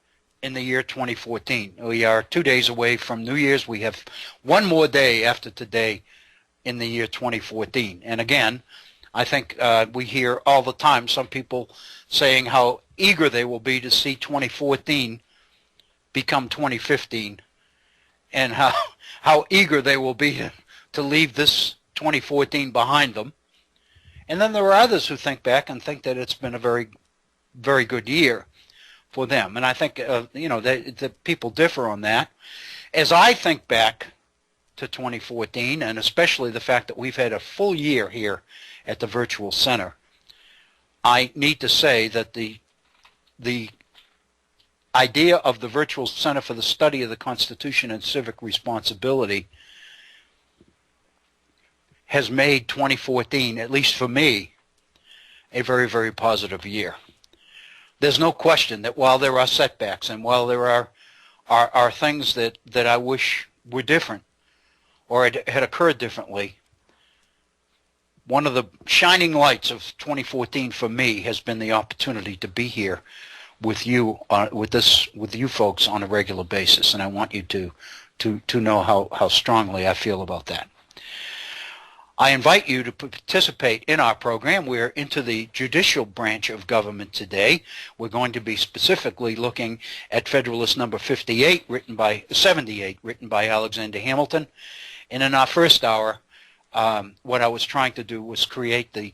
in the year 2014. We are 2 days away from New Year's. We have one more day after today in the year 2014. And again, I think we hear all the time some people saying how eager they will be to see 2014 become 2015, and how eager they will be to leave this 2014 behind them. And then there are others who think back and think that it's been a very, very good year for them. And I think, the people differ on that. As I think back to 2014, and especially the fact that we've had a full year here at the Virtual Center, I need to say that the idea of the Virtual Center for the Study of the Constitution and Civic Responsibility has made 2014, at least for me, a very, very positive year. There's no question that while there are setbacks and while there are things that I wish were different or had occurred differently, one of the shining lights of 2014 for me has been the opportunity to be here with you, with you folks on a regular basis, and I want you to know how strongly I feel about that. I invite you to participate in our program. We're into the judicial branch of government today. We're going to be specifically looking at Federalist number 78, written by Alexander Hamilton. And in our first hour, what I was trying to do was create the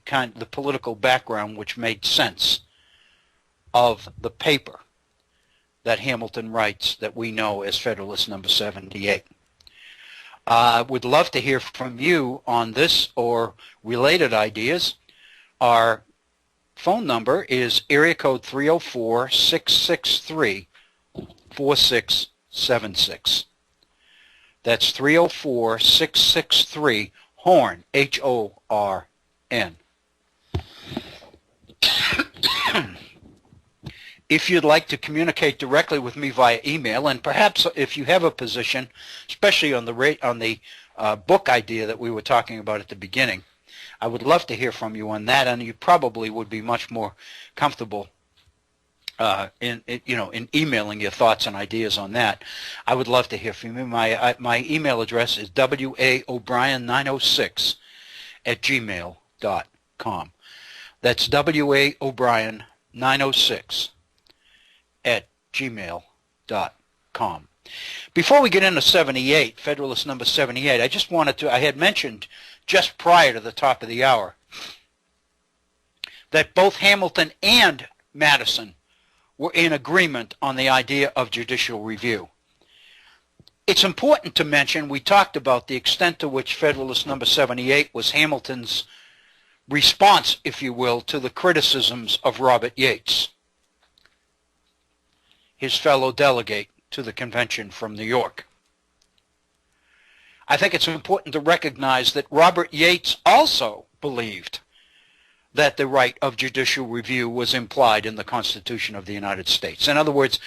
political background which made sense of the paper that Hamilton writes that we know as Federalist number 78. Would love to hear from you on this or related ideas. Our phone number is area code 304-663-4676. That's 304-663-HORN, H-O-R-N. If you'd like to communicate directly with me via email, and perhaps if you have a position, especially on the book idea that we were talking about at the beginning, I would love to hear from you on that, and you probably would be much more comfortable in emailing your thoughts and ideas on that. I would love to hear from you. My email address is waobrien906@gmail.com. That's waobrien906@gmail.com. Before we get into 78, Federalist number 78, I had mentioned just prior to the top of the hour that both Hamilton and Madison were in agreement on the idea of judicial review. It's important to mention, we talked about the extent to which Federalist number 78 was Hamilton's response, if you will, to the criticisms of Robert Yates, his fellow delegate to the convention from New York. I think it's important to recognize that Robert Yates also believed that the right of judicial review was implied in the Constitution of the United States. In other words,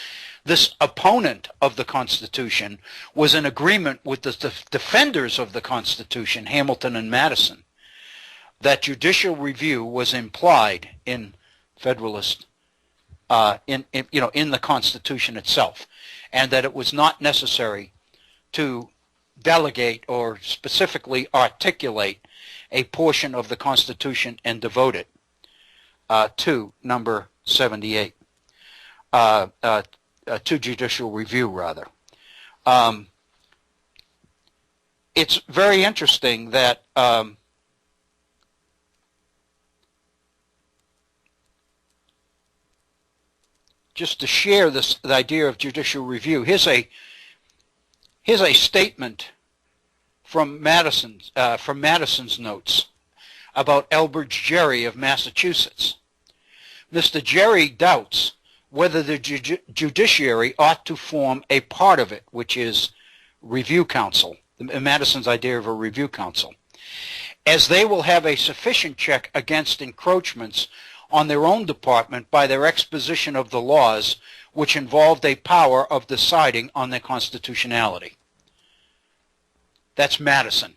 this opponent of the Constitution was in agreement with the defenders of the Constitution, Hamilton and Madison, that judicial review was implied in Federalist in the Constitution itself, and that it was not necessary to delegate or specifically articulate a portion of the Constitution and devote it to number 78, to judicial review, rather. It's very interesting that just to share the idea of judicial review, here's a statement from Madison's notes about Elbridge Gerry of Massachusetts. Mr. Gerry doubts whether the judiciary ought to form a part of it, which is review council, Madison's idea of a review council, as they will have a sufficient check against encroachments on their own department by their exposition of the laws which involved a power of deciding on their constitutionality. That's Madison.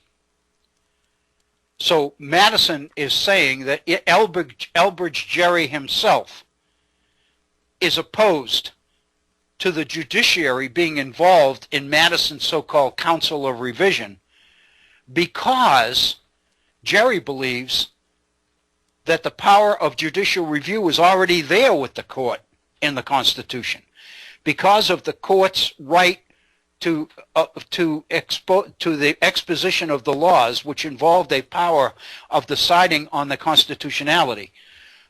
So Madison is saying that Elbridge Gerry himself is opposed to the judiciary being involved in Madison's so-called Council of Revision because Gerry believes that the power of judicial review is already there with the court in the Constitution because of the court's right to the exposition of the laws which involved a power of deciding on the constitutionality.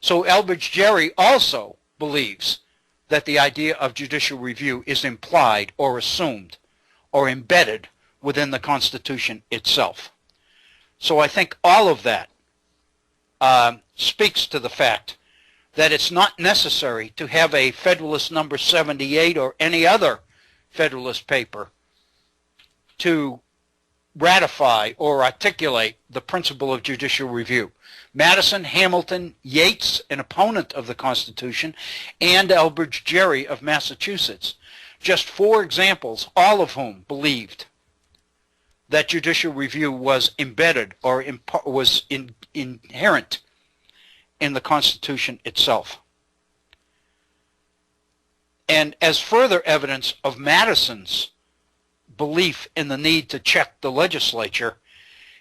So Elbridge Gerry also believes that the idea of judicial review is implied or assumed or embedded within the Constitution itself. So I think all of that speaks to the fact that it's not necessary to have a Federalist number 78 or any other Federalist paper to ratify or articulate the principle of judicial review. Madison, Hamilton, Yates, an opponent of the Constitution, and Elbridge Gerry of Massachusetts, just four examples, all of whom believed that judicial review was embedded or was inherent in the Constitution itself. And as further evidence of Madison's belief in the need to check the legislature,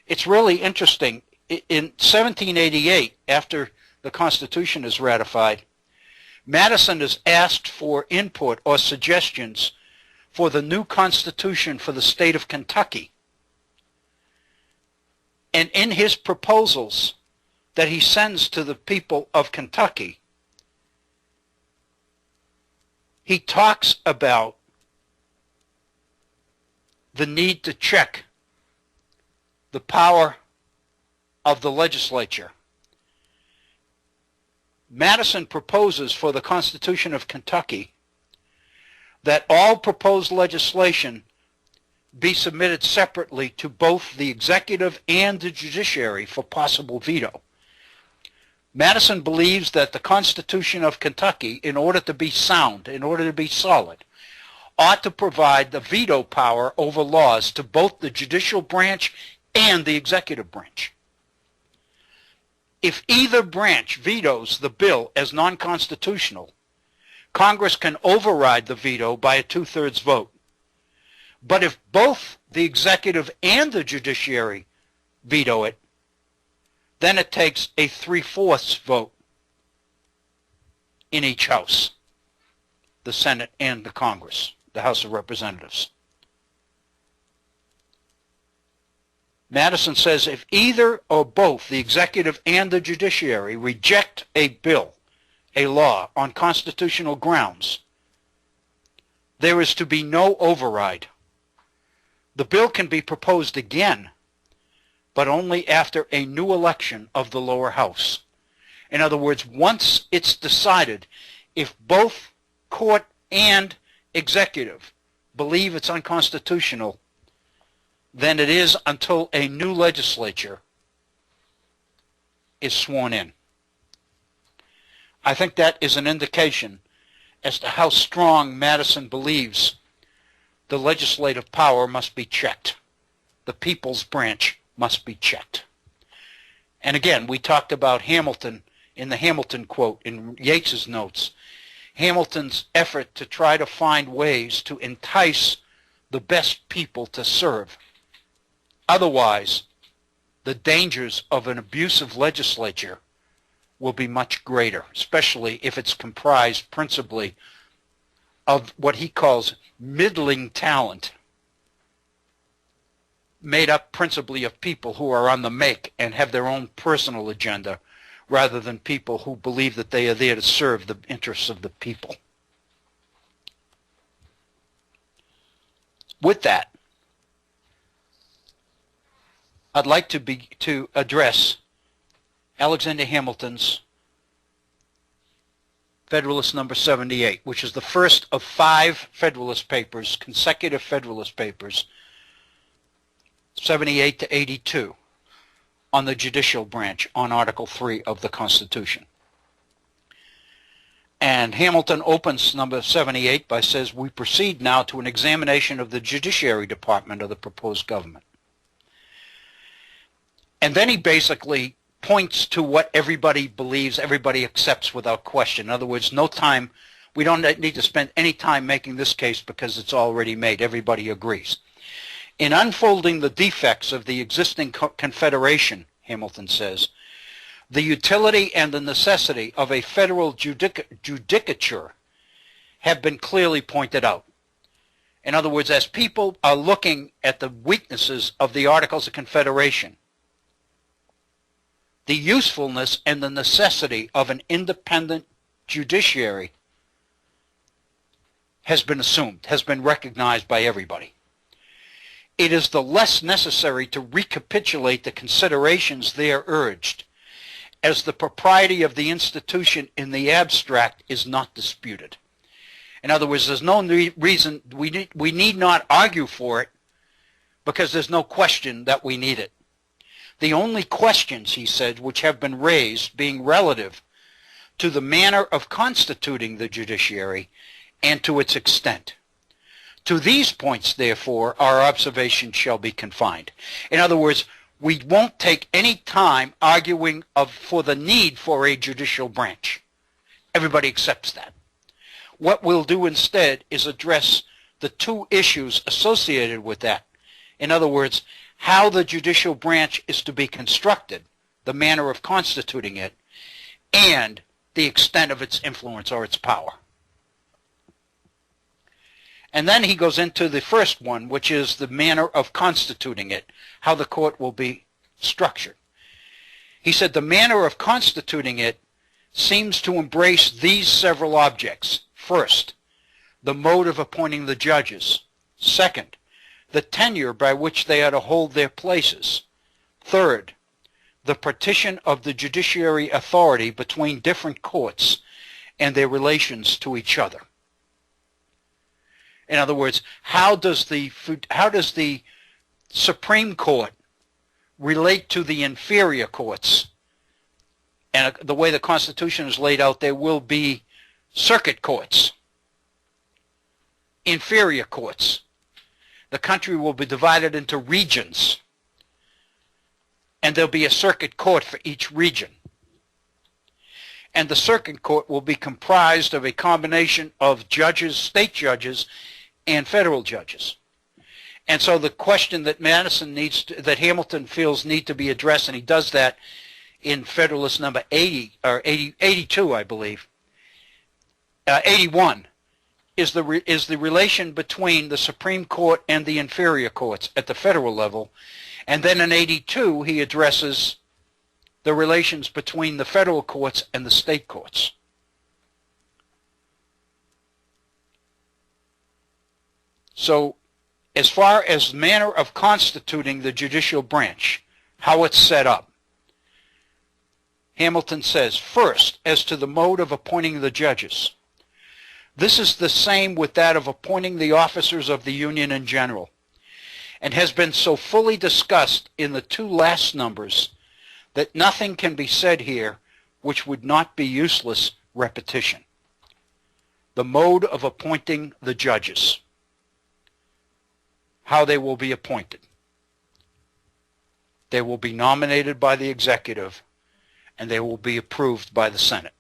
it's really interesting. In 1788, after the Constitution is ratified, Madison is asked for input or suggestions for the new Constitution for the state of Kentucky. And in his proposals that he sends to the people of Kentucky, he talks about the need to check the power of the legislature. Madison proposes for the Constitution of Kentucky that all proposed legislation be submitted separately to both the executive and the judiciary for possible veto. Madison believes that the Constitution of Kentucky, in order to be sound, in order to be solid, ought to provide the veto power over laws to both the judicial branch and the executive branch. If either branch vetoes the bill as non-constitutional, Congress can override the veto by a two-thirds vote. But if both the executive and the judiciary veto it, then it takes a three-fourths vote in each house, the Senate and the Congress, the House of Representatives. Madison says if either or both the executive and the judiciary reject a bill, a law, on constitutional grounds, there is to be no override. The bill can be proposed again, but only after a new election of the lower house. In other words, once it's decided, if both court and executive believe it's unconstitutional, then it is until a new legislature is sworn in. I think that is an indication as to how strong Madison believes the legislative power must be checked. The people's branch must be checked. And again, we talked about Hamilton in the Hamilton quote in Yates's notes. Hamilton's effort to try to find ways to entice the best people to serve. Otherwise, the dangers of an abusive legislature will be much greater, especially if it's comprised principally of what he calls middling talent, made up principally of people who are on the make and have their own personal agenda, rather than people who believe that they are there to serve the interests of the people. With that, I'd like to address Alexander Hamilton's Federalist number 78, which is the first of 5 Federalist papers, consecutive Federalist papers, 78 to 82, on the judicial branch, on Article 3 of the Constitution. And Hamilton opens number 78 by says, "We proceed now to an examination of the judiciary department of the proposed government." And then he basically points to what everybody believes, everybody accepts without question. In other words, no time, we don't need to spend any time making this case because it's already made. Everybody agrees. In unfolding the defects of the existing confederation, Hamilton says, the utility and the necessity of a federal judicature have been clearly pointed out. In other words, as people are looking at the weaknesses of the Articles of Confederation, the usefulness and the necessity of an independent judiciary has been assumed, has been recognized by everybody. It is the less necessary to recapitulate the considerations there urged, as the propriety of the institution in the abstract is not disputed. In other words, there's no reason, we need not argue for it, because there's no question that we need it. The only questions, he said, which have been raised being relative to the manner of constituting the judiciary and to its extent. To these points, therefore, our observation shall be confined. In other words, we won't take any time arguing for the need for a judicial branch. Everybody accepts that. What we'll do instead is address the 2 issues associated with that. In other words, how the judicial branch is to be constructed, the manner of constituting it, and the extent of its influence or its power. And then he goes into the first one, which is the manner of constituting it, how the court will be structured. He said the manner of constituting it seems to embrace these several objects. First, the mode of appointing the judges. Second, the tenure by which they are to hold their places. Third, the partition of the judiciary authority between different courts and their relations to each other. In other words, how does the Supreme Court relate to the inferior courts? And the way the Constitution is laid out, there will be circuit courts, inferior courts. The country will be divided into regions, and there'll be a circuit court for each region. And the circuit court will be comprised of a combination of judges, state judges, and federal judges. And so the question that that Hamilton feels need to be addressed, and he does that in Federalist number 82, I believe, 81, is the relation between the Supreme Court and the inferior courts at the federal level. And then in 82, he addresses the relations between the federal courts and the state courts. So as far as manner of constituting the judicial branch, how it's set up, Hamilton says, first, as to the mode of appointing the judges. This is the same with that of appointing the officers of the Union in general, and has been so fully discussed in the 2 last numbers that nothing can be said here which would not be useless repetition. The mode of appointing the judges, how they will be appointed. They will be nominated by the executive, and they will be approved by the Senate.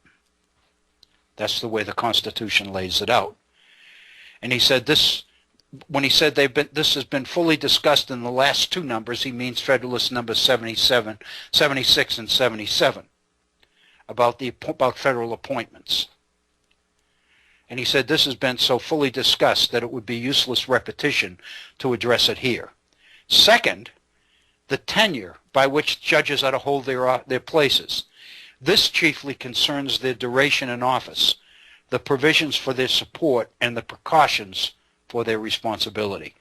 That's the way the Constitution lays it out. And he said this, when he said this has been fully discussed in the last two numbers, he means Federalist number 76 and 77 about federal appointments. And he said this has been so fully discussed that it would be useless repetition to address it here. Second, the tenure by which judges are to hold their places. This chiefly concerns their duration in office, the provisions for their support, and the precautions for their responsibility.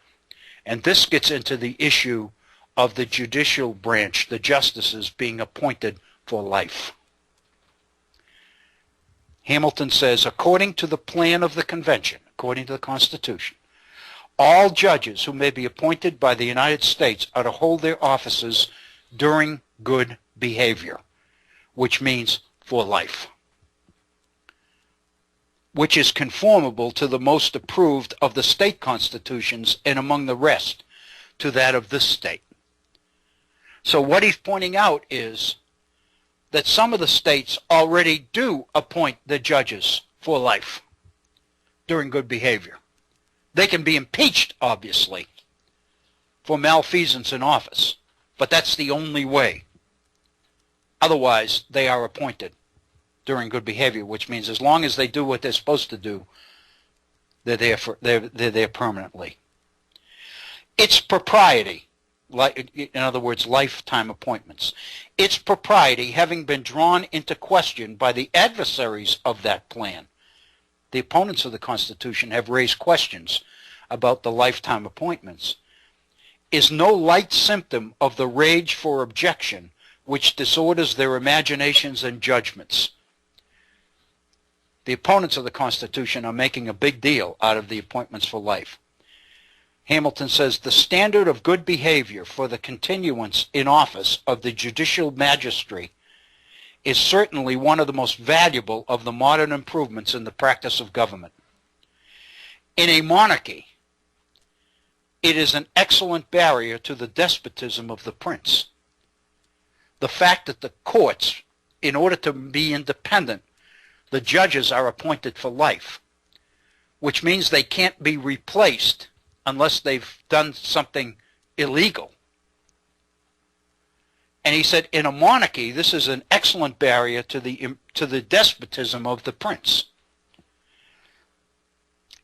And this gets into the issue of the judicial branch, the justices being appointed for life. Hamilton says, according to the plan of the convention, according to the Constitution, all judges who may be appointed by the United States are to hold their offices during good behavior, which means for life, which is conformable to the most approved of the state constitutions, and among the rest to that of this state. So what he's pointing out is that some of the states already do appoint the judges for life during good behavior. They can be impeached, obviously, for malfeasance in office, but that's the only way. Otherwise, they are appointed during good behavior, which means as long as they do what they're supposed to do, they're there permanently. Its propriety, in other words, lifetime appointments, its propriety having been drawn into question by the adversaries of that plan. The opponents of the Constitution have raised questions about the lifetime appointments, is no light symptom of the rage for objection which disorders their imaginations and judgments. The opponents of the Constitution are making a big deal out of the appointments for life. Hamilton says the standard of good behavior for the continuance in office of the judicial magistrate is certainly one of the most valuable of the modern improvements in the practice of government. In a monarchy, it is an excellent barrier to the despotism of the prince. The fact that the courts, in order to be independent, the judges are appointed for life, which means they can't be replaced unless they've done something illegal. And he said, in a monarchy, this is an excellent barrier to the despotism of the prince.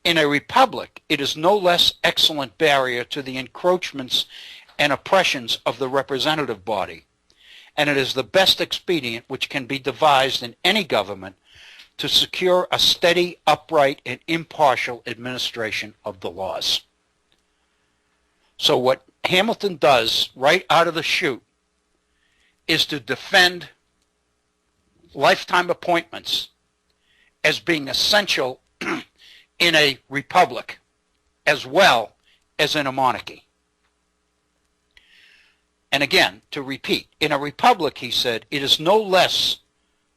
In a republic, it is no less excellent barrier to the encroachments and oppressions of the representative body, and it is the best expedient which can be devised in any government to secure a steady, upright, and impartial administration of the laws. So what Hamilton does right out of the chute is to defend lifetime appointments as being essential in a republic as well as in a monarchy. And again, to repeat, in a republic, he said, it is no less,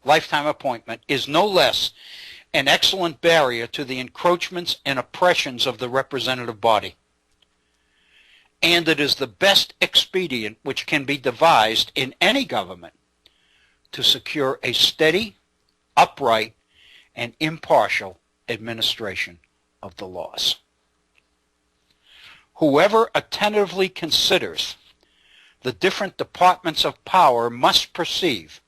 lifetime appointment is no less an excellent barrier to the encroachments and oppressions of the representative body. And it is the best expedient which can be devised in any government to secure a steady, upright, and impartial administration of the laws. Whoever attentively considers the different departments of power must perceive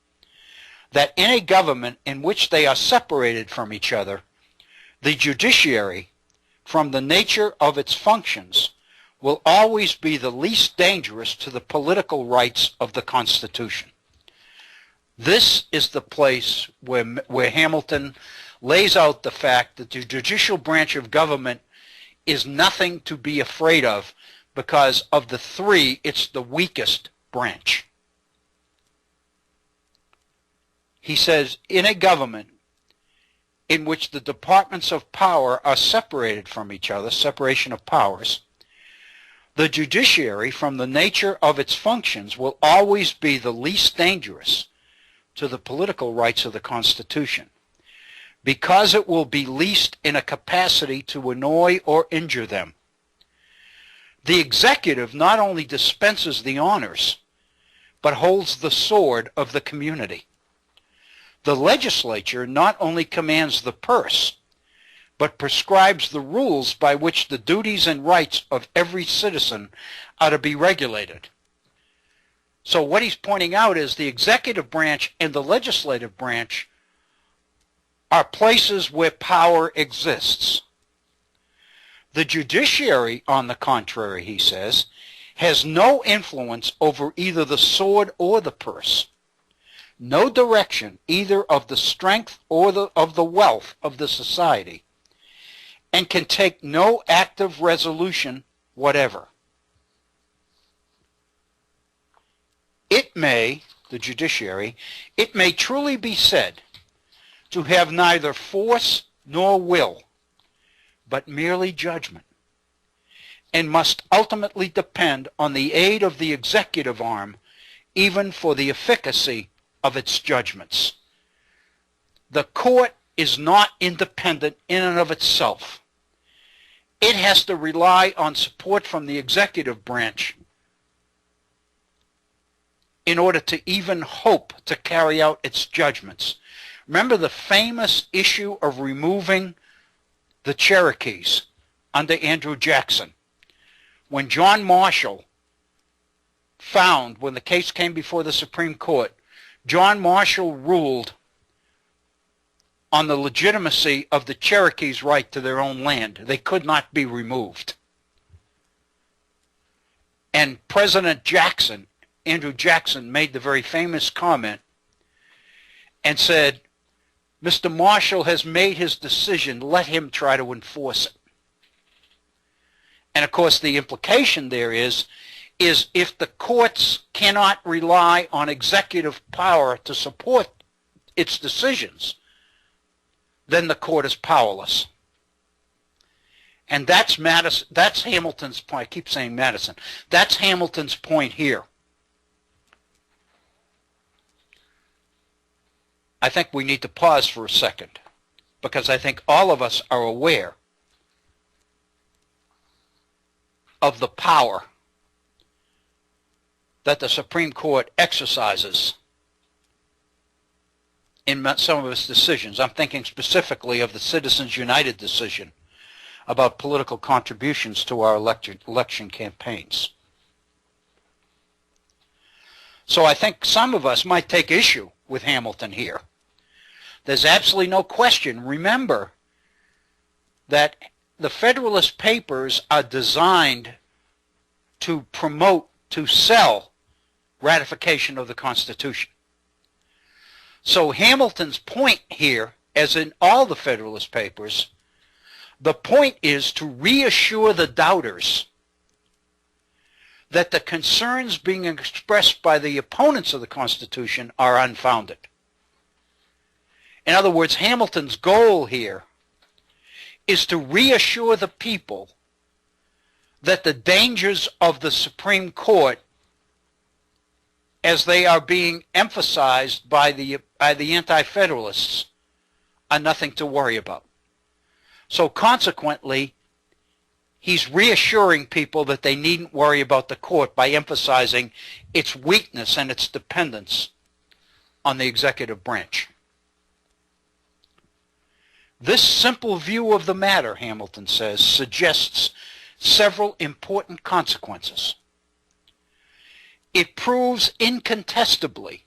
that in a government in which they are separated from each other, the judiciary, from the nature of its functions, will always be the least dangerous to the political rights of the Constitution. This is the place where Hamilton lays out the fact that the judicial branch of government is nothing to be afraid of, because of the three, it's the weakest branch. He says, in a government in which the departments of power are separated from each other, separation of powers, the judiciary, from the nature of its functions, will always be the least dangerous to the political rights of the Constitution, because it will be least in a capacity to annoy or injure them. The executive not only dispenses the honors, but holds the sword of the community. The legislature not only commands the purse, but prescribes the rules by which the duties and rights of every citizen are to be regulated. So what he's pointing out is the executive branch and the legislative branch are places where power exists. The judiciary, on the contrary, he says, has no influence over either the sword or the purse, no direction either of the strength or of the wealth of the society, and can take no active resolution whatever. It may, the judiciary, it may truly be said to have neither force nor will, but merely judgment, and must ultimately depend on the aid of the executive arm, even for the efficacy of its judgments. The court is not independent in and of itself. It has to rely on support from the executive branch in order to even hope to carry out its judgments. Remember the famous issue of removing the Cherokees under Andrew Jackson. When John Marshall found, when the case came before the Supreme Court, John Marshall ruled on the legitimacy of the Cherokees' right to their own land. They could not be removed. And President Jackson, Andrew Jackson, made the very famous comment and said, Mr. Marshall has made his decision, let him try to enforce it. And of course the implication there is if the courts cannot rely on executive power to support its decisions, then the court is powerless. And that's Hamilton's point. I keep saying Madison. That's Hamilton's point here. I think we need to pause for a second, because I think all of us are aware of the power that the Supreme Court exercises in some of its decisions. I'm thinking specifically of the Citizens United decision about political contributions to our election campaigns. So I think some of us might take issue with Hamilton here. There's absolutely no question. Remember that the Federalist Papers are designed to promote, to sell ratification of the Constitution. So Hamilton's point here, as in all the Federalist Papers, the point is to reassure the doubters that the concerns being expressed by the opponents of the Constitution are unfounded. In other words, Hamilton's goal here is to reassure the people that the dangers of the Supreme Court, as they are being emphasized by the Anti-Federalists, are nothing to worry about. So consequently, he's reassuring people that they needn't worry about the court by emphasizing its weakness and its dependence on the executive branch. This simple view of the matter, Hamilton says, suggests several important consequences. It proves incontestably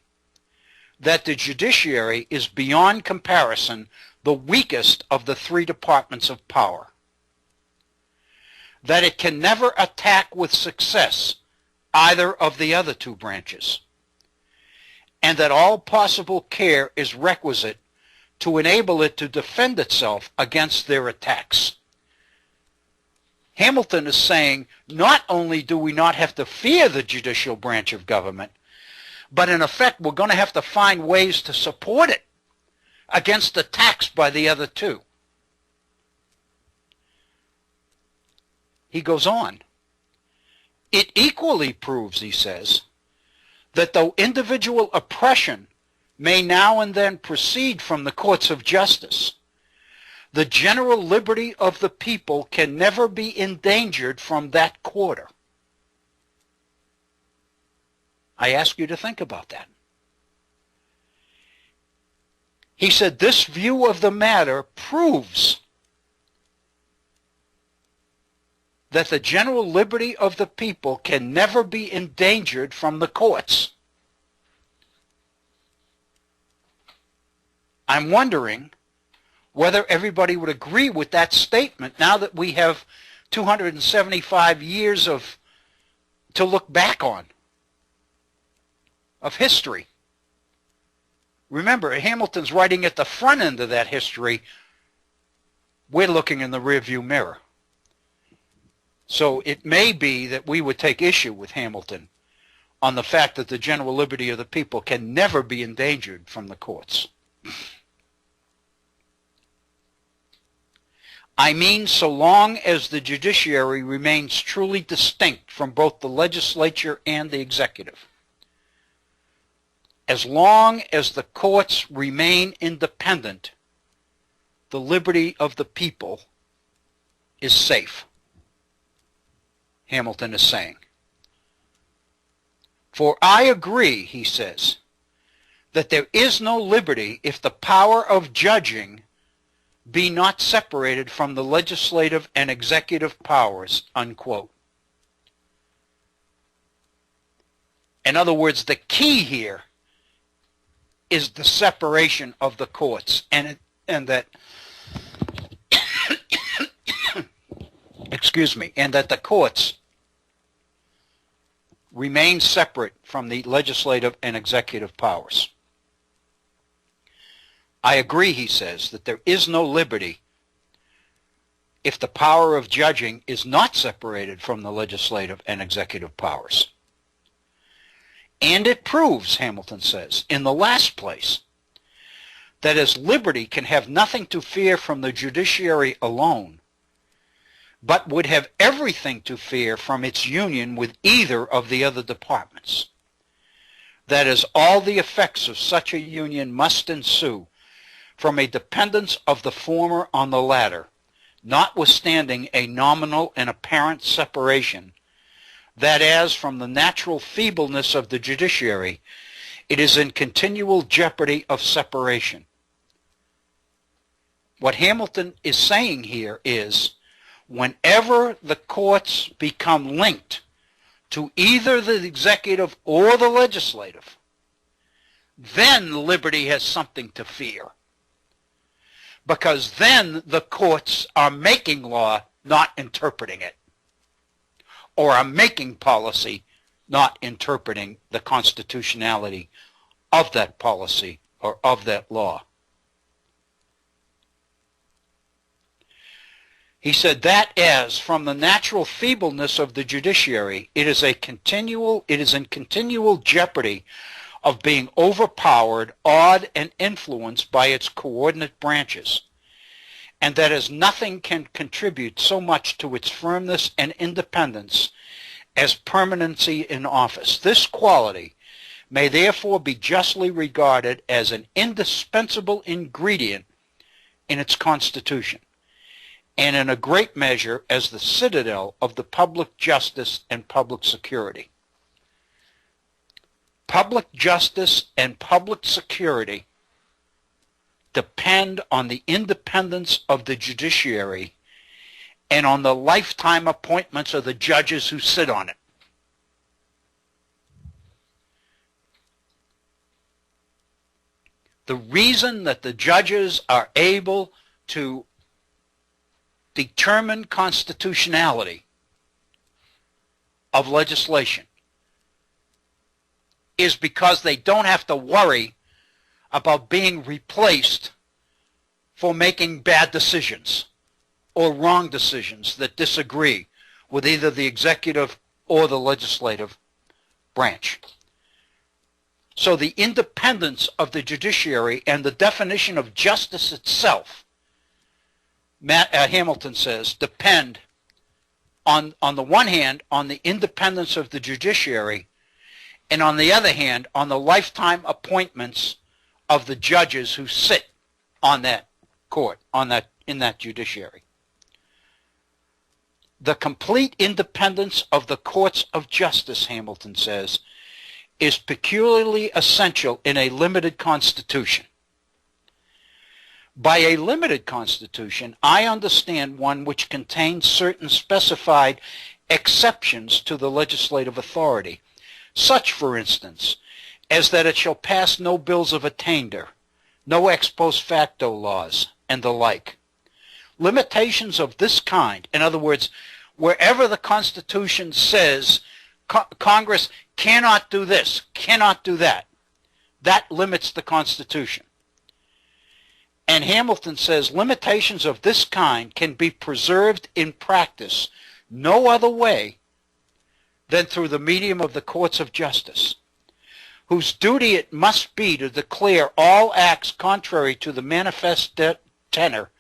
that the judiciary is beyond comparison the weakest of the three departments of power, that it can never attack with success either of the other two branches, and that all possible care is requisite to enable it to defend itself against their attacks. Hamilton is saying not only do we not have to fear the judicial branch of government, but in effect we're going to have to find ways to support it against attacks by the other two. He goes on. It equally proves, he says, that though individual oppression may now and then proceed from the courts of justice, the general liberty of the people can never be endangered from that quarter. I ask you to think about that. He said, this view of the matter proves that the general liberty of the people can never be endangered from the courts. I'm wondering whether everybody would agree with that statement now that we have 275 years to look back on of history. Remember, Hamilton's writing at the front end of that history. We're looking in the rearview mirror. So it may be that we would take issue with Hamilton on the fact that the general liberty of the people can never be endangered from the courts. I mean, so long as the judiciary remains truly distinct from both the legislature and the executive. As long as the courts remain independent, the liberty of the people is safe, Hamilton is saying. For I agree, he says, that there is no liberty if the power of judging be not separated from the legislative and executive powers, unquote. In other words, the key here is the separation of the courts, and that excuse me, and that the courts remain separate from the legislative and executive powers. I agree, he says, that there is no liberty if the power of judging is not separated from the legislative and executive powers. And it proves, Hamilton says, in the last place, that as liberty can have nothing to fear from the judiciary alone, but would have everything to fear from its union with either of the other departments. That is, all the effects of such a union must ensue from a dependence of the former on the latter, notwithstanding a nominal and apparent separation, that as from the natural feebleness of the judiciary, it is in continual jeopardy of separation. What Hamilton is saying here is, whenever the courts become linked to either the executive or the legislative, then liberty has something to fear. Because then the courts are making law, not interpreting it, or are making policy, not interpreting the constitutionality of that policy or of that law. He said that as from the natural feebleness of the judiciary, it is in continual jeopardy of being overpowered, awed, and influenced by its coordinate branches, and that as nothing can contribute so much to its firmness and independence as permanency in office. This quality may therefore be justly regarded as an indispensable ingredient in its constitution, and in a great measure as the citadel of the public justice and public security. Public justice and public security depend on the independence of the judiciary and on the lifetime appointments of the judges who sit on it. The reason that the judges are able to determine constitutionality of legislation is because they don't have to worry about being replaced for making bad decisions or wrong decisions that disagree with either the executive or the legislative branch. So the independence of the judiciary and the definition of justice itself, Hamilton says, depend on the one hand on the independence of the judiciary, and on the other hand on the lifetime appointments of the judges who sit on that court, in that judiciary. The complete independence of the courts of justice, Hamilton says, is peculiarly essential in a limited constitution. By a limited constitution, I understand one which contains certain specified exceptions to the legislative authority, such, for instance, as that it shall pass no bills of attainder, no ex post facto laws, and the like. Limitations of this kind, in other words, wherever the Constitution says Congress cannot do this, cannot do that, that limits the Constitution. And Hamilton says limitations of this kind can be preserved in practice no other way than through the medium of the courts of justice, whose duty it must be to declare all acts contrary to the manifest tenor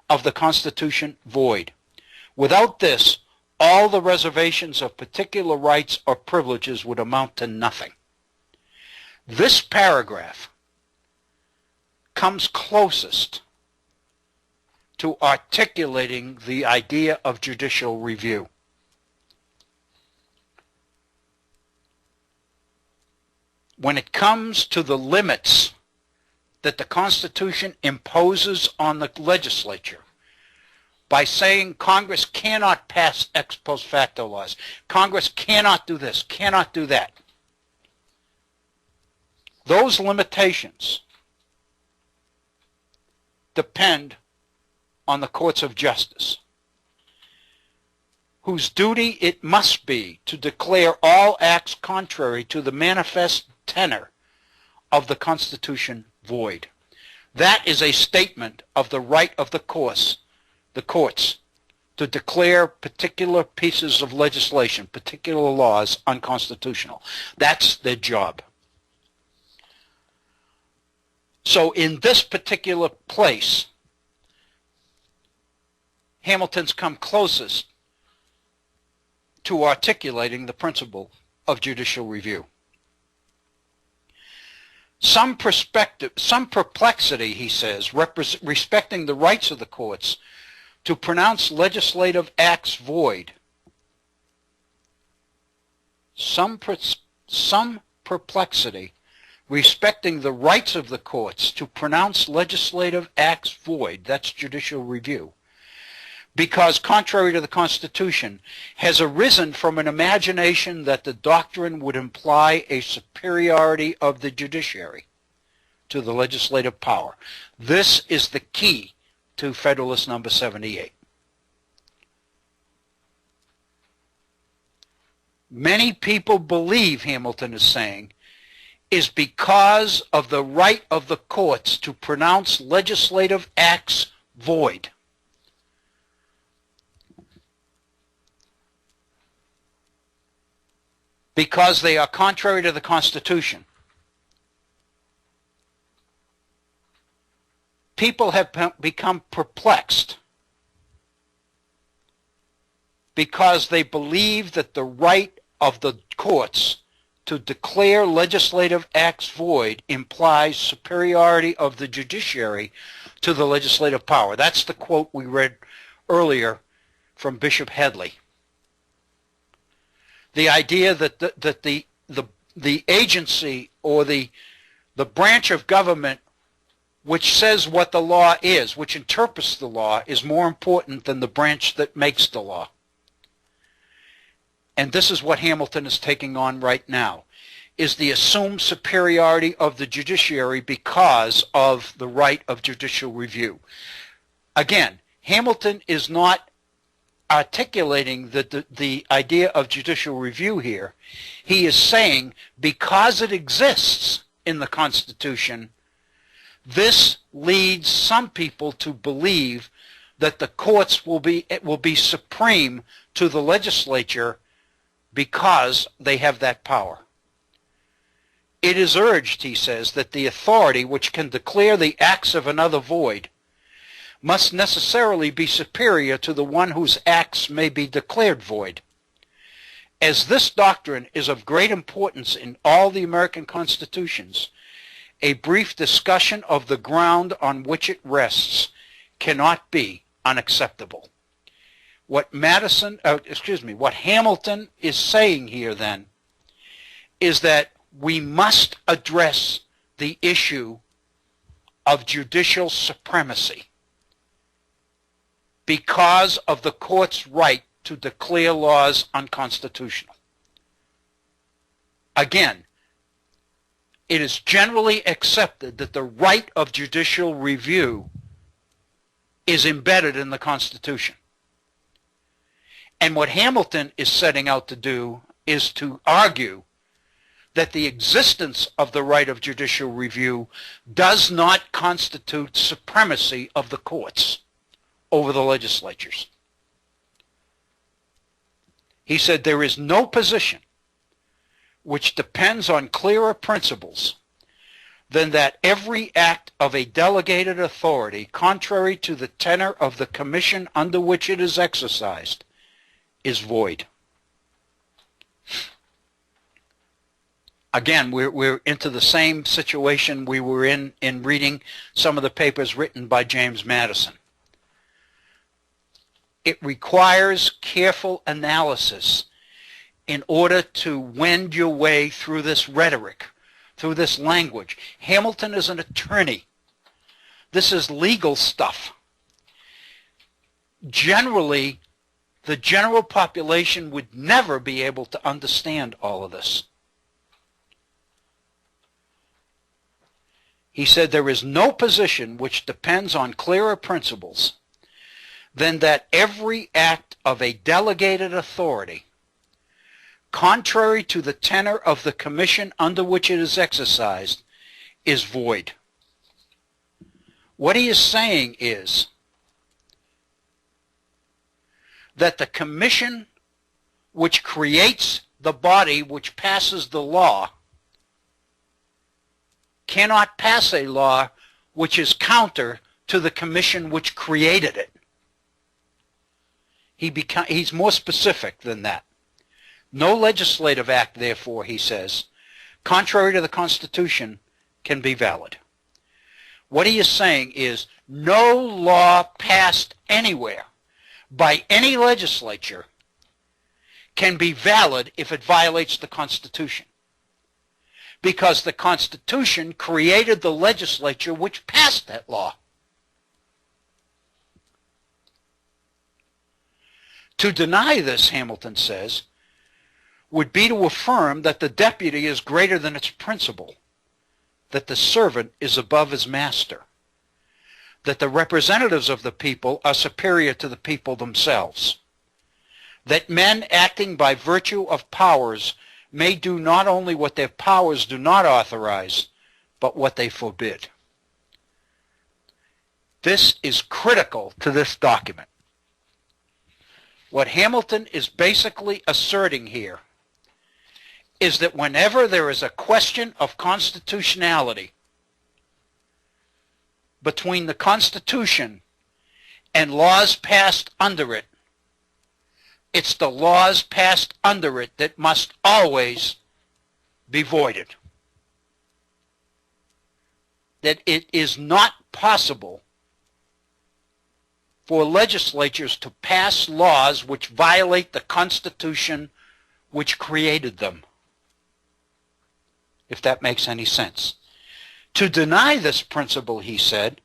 of the Constitution void. Without this, all the reservations of particular rights or privileges would amount to nothing. This paragraph comes closest to articulating the idea of judicial review. When it comes to the limits that the Constitution imposes on the legislature by saying Congress cannot pass ex post facto laws, Congress cannot do this, cannot do that, those limitations depend on the courts of justice, whose duty it must be to declare all acts contrary to the manifest tenor of the Constitution void. That is a statement of the right of the courts to declare particular pieces of legislation, particular laws, unconstitutional. That's their job. So in this particular place, Hamilton's come closest to articulating the principle of judicial review. Some perplexity, he says, respecting the rights of the courts to pronounce legislative acts void. Some perplexity respecting the rights of the courts to pronounce legislative acts void, that's judicial review, because contrary to the Constitution, has arisen from an imagination that the doctrine would imply a superiority of the judiciary to the legislative power. This is the key to Federalist number 78. Many people believe, Hamilton is saying, is because of the right of the courts to pronounce legislative acts void. Because they are contrary to the Constitution. People have become perplexed because they believe that the right of the courts to declare legislative acts void implies superiority of the judiciary to the legislative power. That's the quote we read earlier from Bishop Headley. The idea that the agency or the branch of government which says what the law is, which interprets the law, is more important than the branch that makes the law. And this is what Hamilton is taking on right now, is the assumed superiority of the judiciary because of the right of judicial review. Again, Hamilton is not articulating the idea of judicial review here. He is saying because it exists in the Constitution, this leads some people to believe that the courts will be supreme to the legislature because they have that power. It is urged, he says, that the authority which can declare the acts of another void must necessarily be superior to the one whose acts may be declared void. As this doctrine is of great importance in all the American constitutions, a brief discussion of the ground on which it rests cannot be unacceptable. What Hamilton is saying here then is that we must address the issue of judicial supremacy because of the court's right to declare laws unconstitutional. Again, it is generally accepted that the right of judicial review is embedded in the Constitution. And what Hamilton is setting out to do is to argue that the existence of the right of judicial review does not constitute supremacy of the courts over the legislatures. He said there is no position which depends on clearer principles than that every act of a delegated authority, contrary to the tenor of the commission under which it is exercised, is void. Again, we're into the same situation we were in reading some of the papers written by James Madison. It requires careful analysis in order to wend your way through this rhetoric, through this language. Hamilton is an attorney. This is legal stuff. Generally, the general population would never be able to understand all of this. He said there is no position which depends on clearer principles than that every act of a delegated authority, contrary to the tenor of the commission under which it is exercised, is void. What he is saying is that the commission which creates the body which passes the law cannot pass a law which is counter to the commission which created it. He's more specific than that. No legislative act, therefore, he says, contrary to the Constitution, can be valid. What he is saying is no law passed anywhere by any legislature can be valid if it violates the Constitution, because the Constitution created the legislature which passed that law. To deny this, Hamilton says, would be to affirm that the deputy is greater than its principal, that the servant is above his master, that the representatives of the people are superior to the people themselves, that men acting by virtue of powers may do not only what their powers do not authorize, but what they forbid. This is critical to this document. What Hamilton is basically asserting here is that whenever there is a question of constitutionality between the Constitution and laws passed under it, it's the laws passed under it that must always be voided. That it is not possible for legislatures to pass laws which violate the Constitution which created them, if that makes any sense. To deny this principle, he said,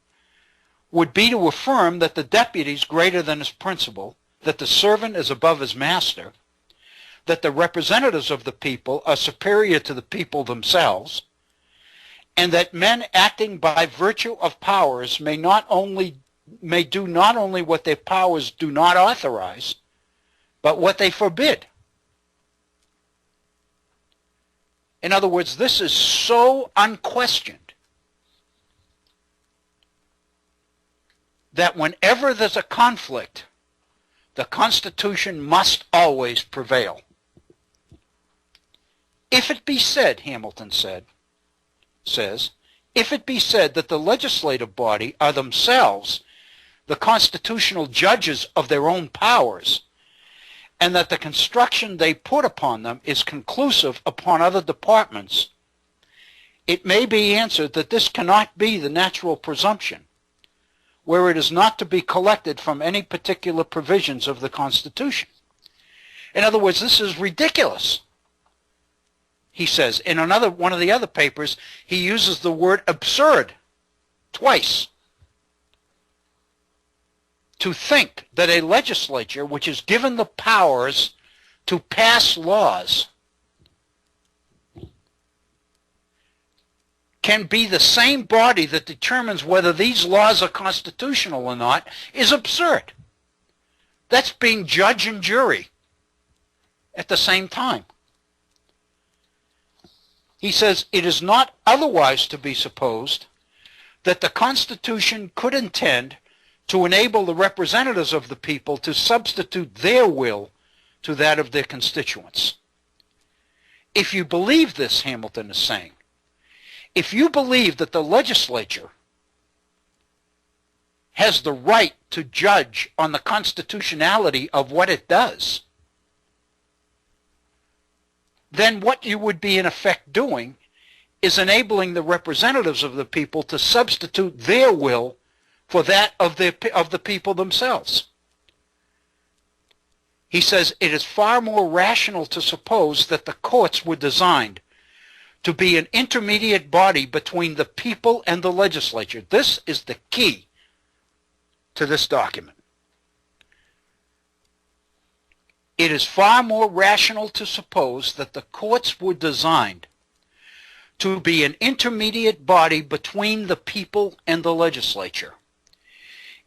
would be to affirm that the deputy is greater than his principal, that the servant is above his master, that the representatives of the people are superior to the people themselves, and that men acting by virtue of powers may do not only what their powers do not authorize, but what they forbid. In other words, this is so unquestioned that whenever there's a conflict, the Constitution must always prevail. If it be said, Hamilton says, if it be said that the legislative body are themselves the constitutional judges of their own powers, and that the construction they put upon them is conclusive upon other departments, it may be answered that this cannot be the natural presumption, where it is not to be collected from any particular provisions of the Constitution. In other words, this is ridiculous. He says, in one of the other papers, he uses the word absurd. twice. To think that a legislature which is given the powers to pass laws can be the same body that determines whether these laws are constitutional or not is absurd. That's being judge and jury at the same time. He says, it is not otherwise to be supposed that the Constitution could intend to enable the representatives of the people to substitute their will to that of their constituents. If you believe this, Hamilton is saying, if you believe that the legislature has the right to judge on the constitutionality of what it does, then what you would be in effect doing is enabling the representatives of the people to substitute their will for that of the people themselves. He says it is far more rational to suppose that the courts were designed to be an intermediate body between the people and the legislature. This is the key to this document. It is far more rational to suppose that the courts were designed to be an intermediate body between the people and the legislature,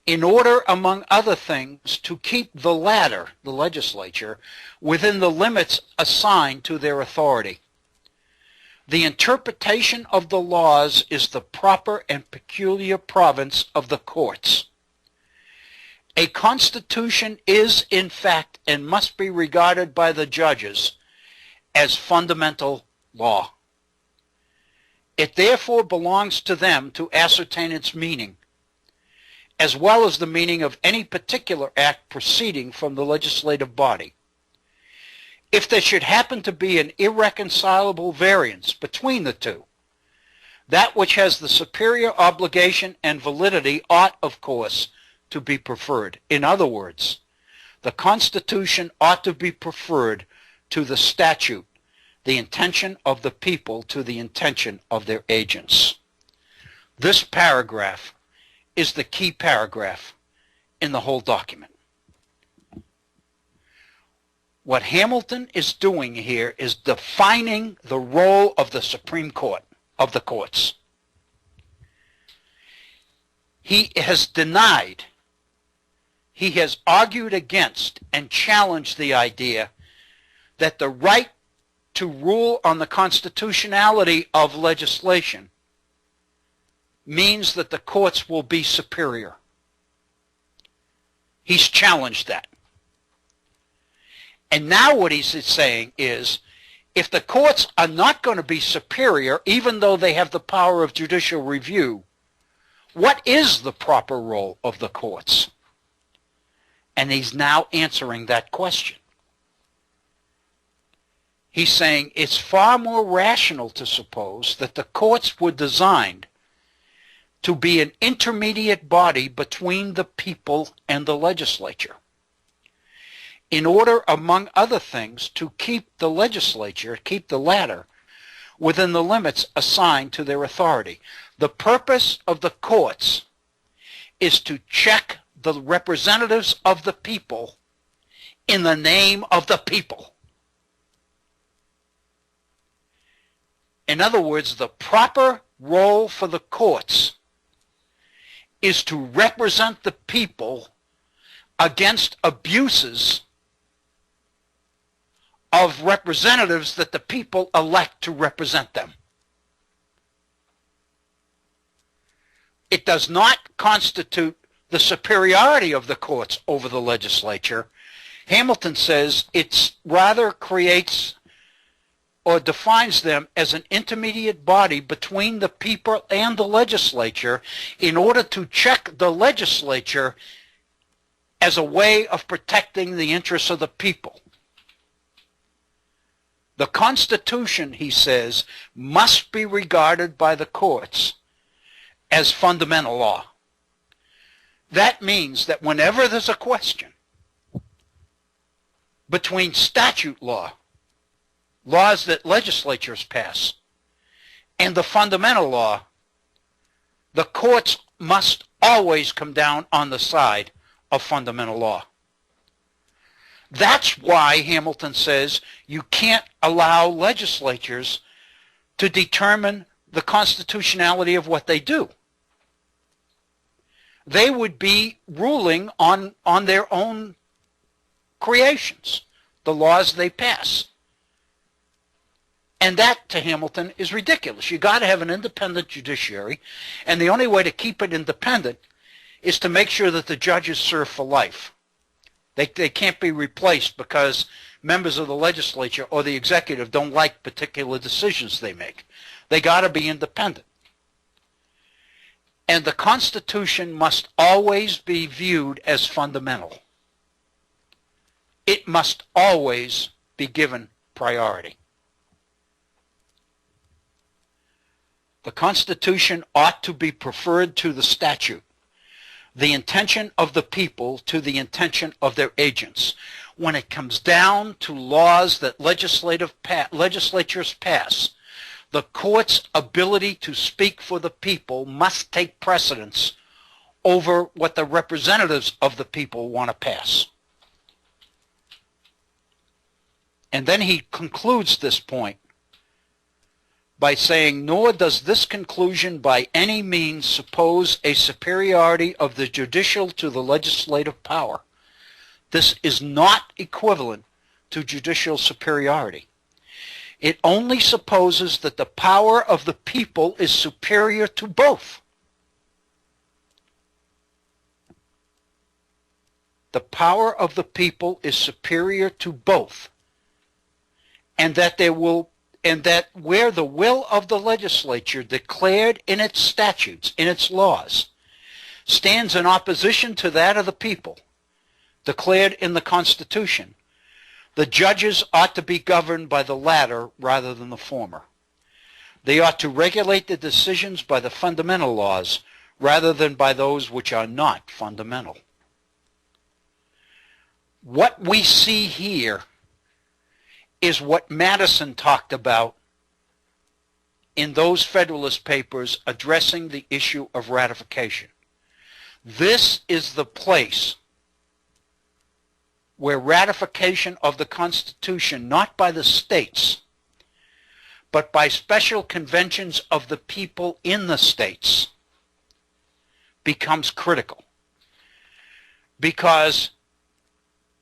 in order, among other things, to keep the latter, the legislature, within the limits assigned to their authority. The interpretation of the laws is the proper and peculiar province of the courts. A constitution is, in fact, and must be regarded by the judges as fundamental law. It therefore belongs to them to ascertain its meaning, as well as the meaning of any particular act proceeding from the legislative body. If there should happen to be an irreconcilable variance between the two, that which has the superior obligation and validity ought, of course, to be preferred. In other words, the Constitution ought to be preferred to the statute, the intention of the people to the intention of their agents. This paragraph is the key paragraph in the whole document. What Hamilton is doing here is defining the role of the Supreme Court, of the courts. He has denied, he has argued against and challenged the idea that the right to rule on the constitutionality of legislation means that the courts will be superior. He's challenged that. And now what he's saying is, if the courts are not going to be superior, even though they have the power of judicial review, what is the proper role of the courts? And he's now answering that question. He's saying it's far more rational to suppose that the courts were designed to be an intermediate body between the people and the legislature, in order, among other things, to keep the legislature, keep the latter, within the limits assigned to their authority. The purpose of the courts is to check the representatives of the people in the name of the people. In other words, the proper role for the courts is to represent the people against abuses of representatives that the people elect to represent them. It does not constitute the superiority of the courts over the legislature. Hamilton says it rather creates or defines them as an intermediate body between the people and the legislature in order to check the legislature as a way of protecting the interests of the people. The Constitution, he says, must be regarded by the courts as fundamental law. That means that whenever there's a question between statute law, laws that legislatures pass, and the fundamental law, the courts must always come down on the side of fundamental law. That's why Hamilton says you can't allow legislatures to determine the constitutionality of what they do. They would be ruling on their own creations, the laws they pass. And that, to Hamilton, is ridiculous. You got to have an independent judiciary, and the only way to keep it independent is to make sure that the judges serve for life. They can't be replaced because members of the legislature or the executive don't like particular decisions they make. They got to be independent. And the Constitution must always be viewed as fundamental. It must always be given priority. The Constitution ought to be preferred to the statute, the intention of the people to the intention of their agents. When it comes down to laws that legislatures pass, the court's ability to speak for the people must take precedence over what the representatives of the people want to pass. And then he concludes this point by saying, nor does this conclusion by any means suppose a superiority of the judicial to the legislative power. This is not equivalent to judicial superiority. It only supposes that the power of the people is superior to both. The power of the people is superior to both, and that where the will of the legislature declared in its statutes, in its laws, stands in opposition to that of the people, declared in the Constitution, the judges ought to be governed by the latter rather than the former. They ought to regulate the decisions by the fundamental laws rather than by those which are not fundamental. What we see here is what Madison talked about in those Federalist papers addressing the issue of ratification. This is the place where ratification of the Constitution, not by the states, but by special conventions of the people in the states, becomes critical. Because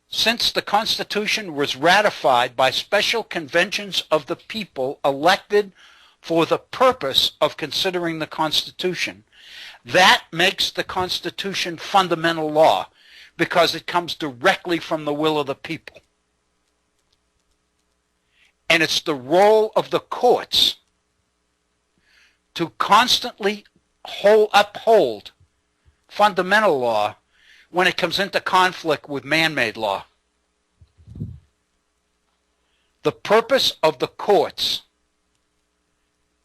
since the Constitution was ratified by special conventions of the people elected for the purpose of considering the Constitution, that makes the Constitution fundamental law because it comes directly from the will of the people. And it's the role of the courts to constantly uphold fundamental law when it comes into conflict with man-made law. The purpose of the courts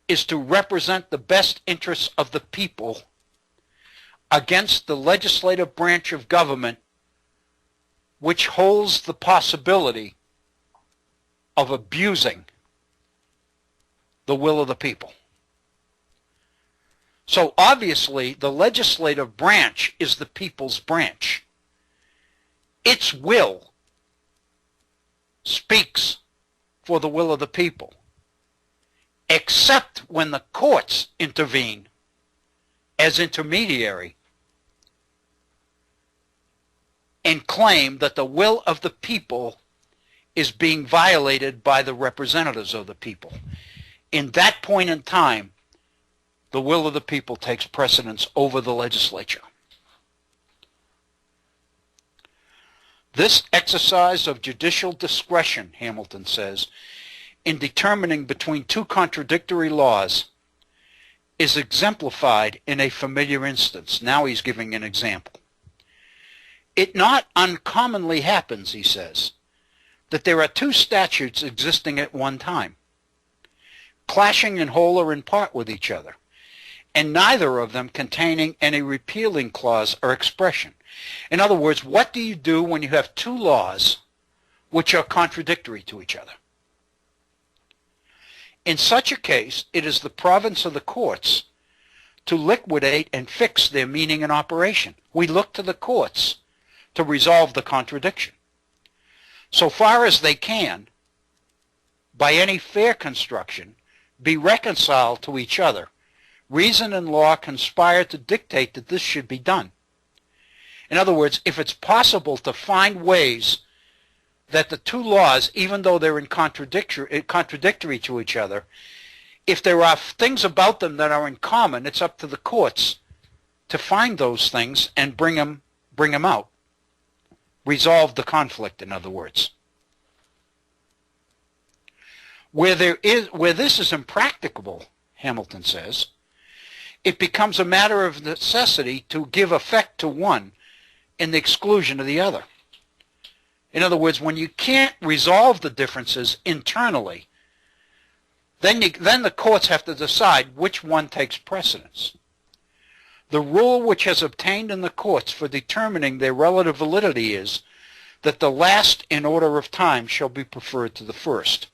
is to represent the best interests of the people against the legislative branch of government, which holds the possibility of abusing the will of the people. So obviously, the legislative branch is the people's branch. Its will speaks for the will of the people, except when the courts intervene as intermediary and claim that the will of the people is being violated by the representatives of the people. In that point in time, the will of the people takes precedence over the legislature. This exercise of judicial discretion, Hamilton says, in determining between two contradictory laws is exemplified in a familiar instance. Now he's giving an example. It not uncommonly happens, he says, that there are two statutes existing at one time, clashing in whole or in part with each other, and neither of them containing any repealing clause or expression. In other words, what do you do when you have two laws which are contradictory to each other? In such a case, it is the province of the courts to liquidate and fix their meaning and operation. We look to the courts to resolve the contradiction. So far as they can, by any fair construction, be reconciled to each other. Reason and law conspire to dictate that this should be done. In other words, if it's possible to find ways that the two laws, even though they're contradictory to each other, if there are things about them that are in common, it's up to the courts to find those things and bring them out. Resolve the conflict, in other words. Where this is impracticable, Hamilton says, it becomes a matter of necessity to give effect to one in the exclusion of the other. In other words, when you can't resolve the differences internally, then the courts have to decide which one takes precedence. The rule which has obtained in the courts for determining their relative validity is that the last in order of time shall be preferred to the first.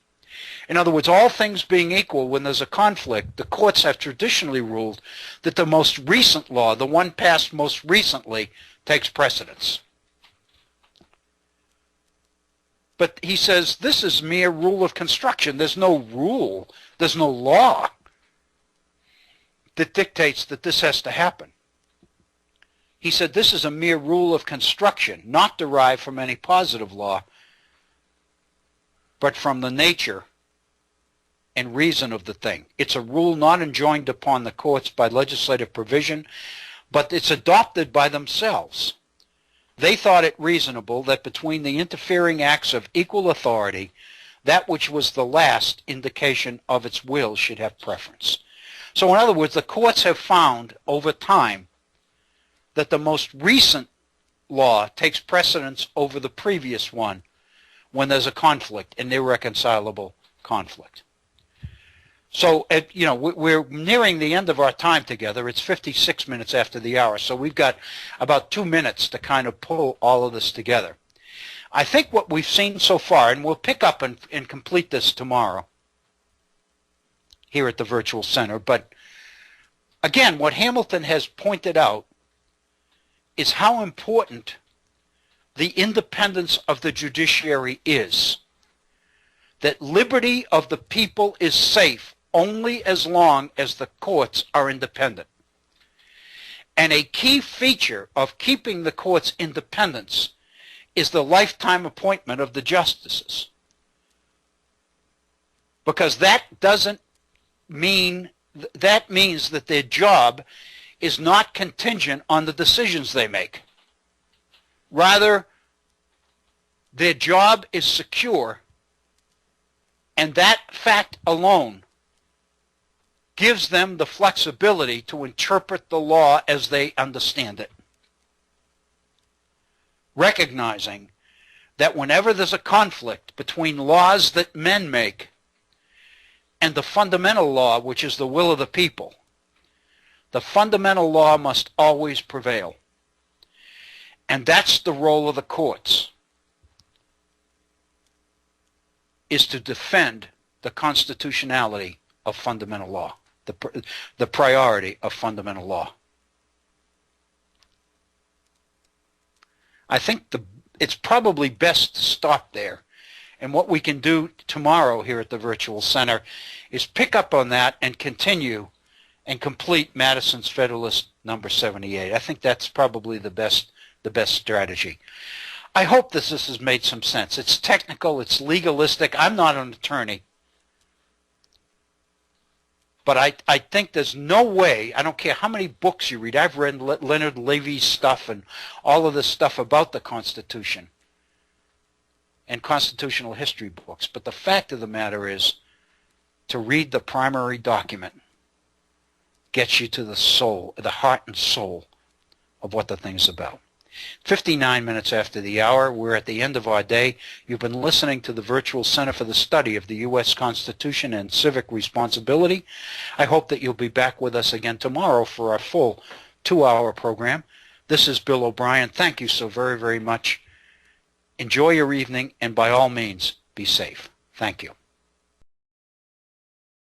In other words, all things being equal, when there's a conflict, the courts have traditionally ruled that the most recent law, the one passed most recently, takes precedence. But he says this is mere rule of construction. There's no rule, there's no law that dictates that this has to happen. He said this is a mere rule of construction, not derived from any positive law, but from the nature and reason of the thing. It's a rule not enjoined upon the courts by legislative provision, but it's adopted by themselves. They thought it reasonable that between the interfering acts of equal authority, that which was the last indication of its will should have preference. So in other words, the courts have found over time that the most recent law takes precedence over the previous one when there's a conflict, an irreconcilable conflict. So, we're nearing the end of our time together. It's 56 minutes after the hour, so we've got about 2 minutes to kind of pull all of this together. I think what we've seen so far, and we'll pick up and complete this tomorrow here at the Virtual Center, but again, what Hamilton has pointed out is how important the independence of the judiciary is. That liberty of the people is safe only as long as the courts are independent. And a key feature of keeping the courts' independence is the lifetime appointment of the justices. Because that means that their job is not contingent on the decisions they make. Rather, their job is secure, and that fact alone gives them the flexibility to interpret the law as they understand it. Recognizing that whenever there's a conflict between laws that men make and the fundamental law, which is the will of the people, the fundamental law must always prevail. And that's the role of the courts, is to defend the constitutionality of fundamental law, the priority of fundamental law. I think it's probably best to stop there. And what we can do tomorrow here at the Virtual Center is pick up on that and continue and complete Madison's Federalist number 78. I think that's probably the best strategy. I hope this has made some sense. It's technical, it's legalistic. I'm not an attorney. But I think there's no way, I don't care how many books you read. I've read Leonard Levy's stuff and all of this stuff about the Constitution and constitutional history books. But the fact of the matter is, to read the primary document gets you to the soul, the heart and soul of what the thing's about. 59 minutes after the hour, we're at the end of our day. You've been listening to the Virtual Center for the Study of the U.S. Constitution and Civic Responsibility. I hope that you'll be back with us again tomorrow for our full 2-hour program. This is Bill O'Brien. Thank you so very, very much. Enjoy your evening, and by all means, be safe. Thank you.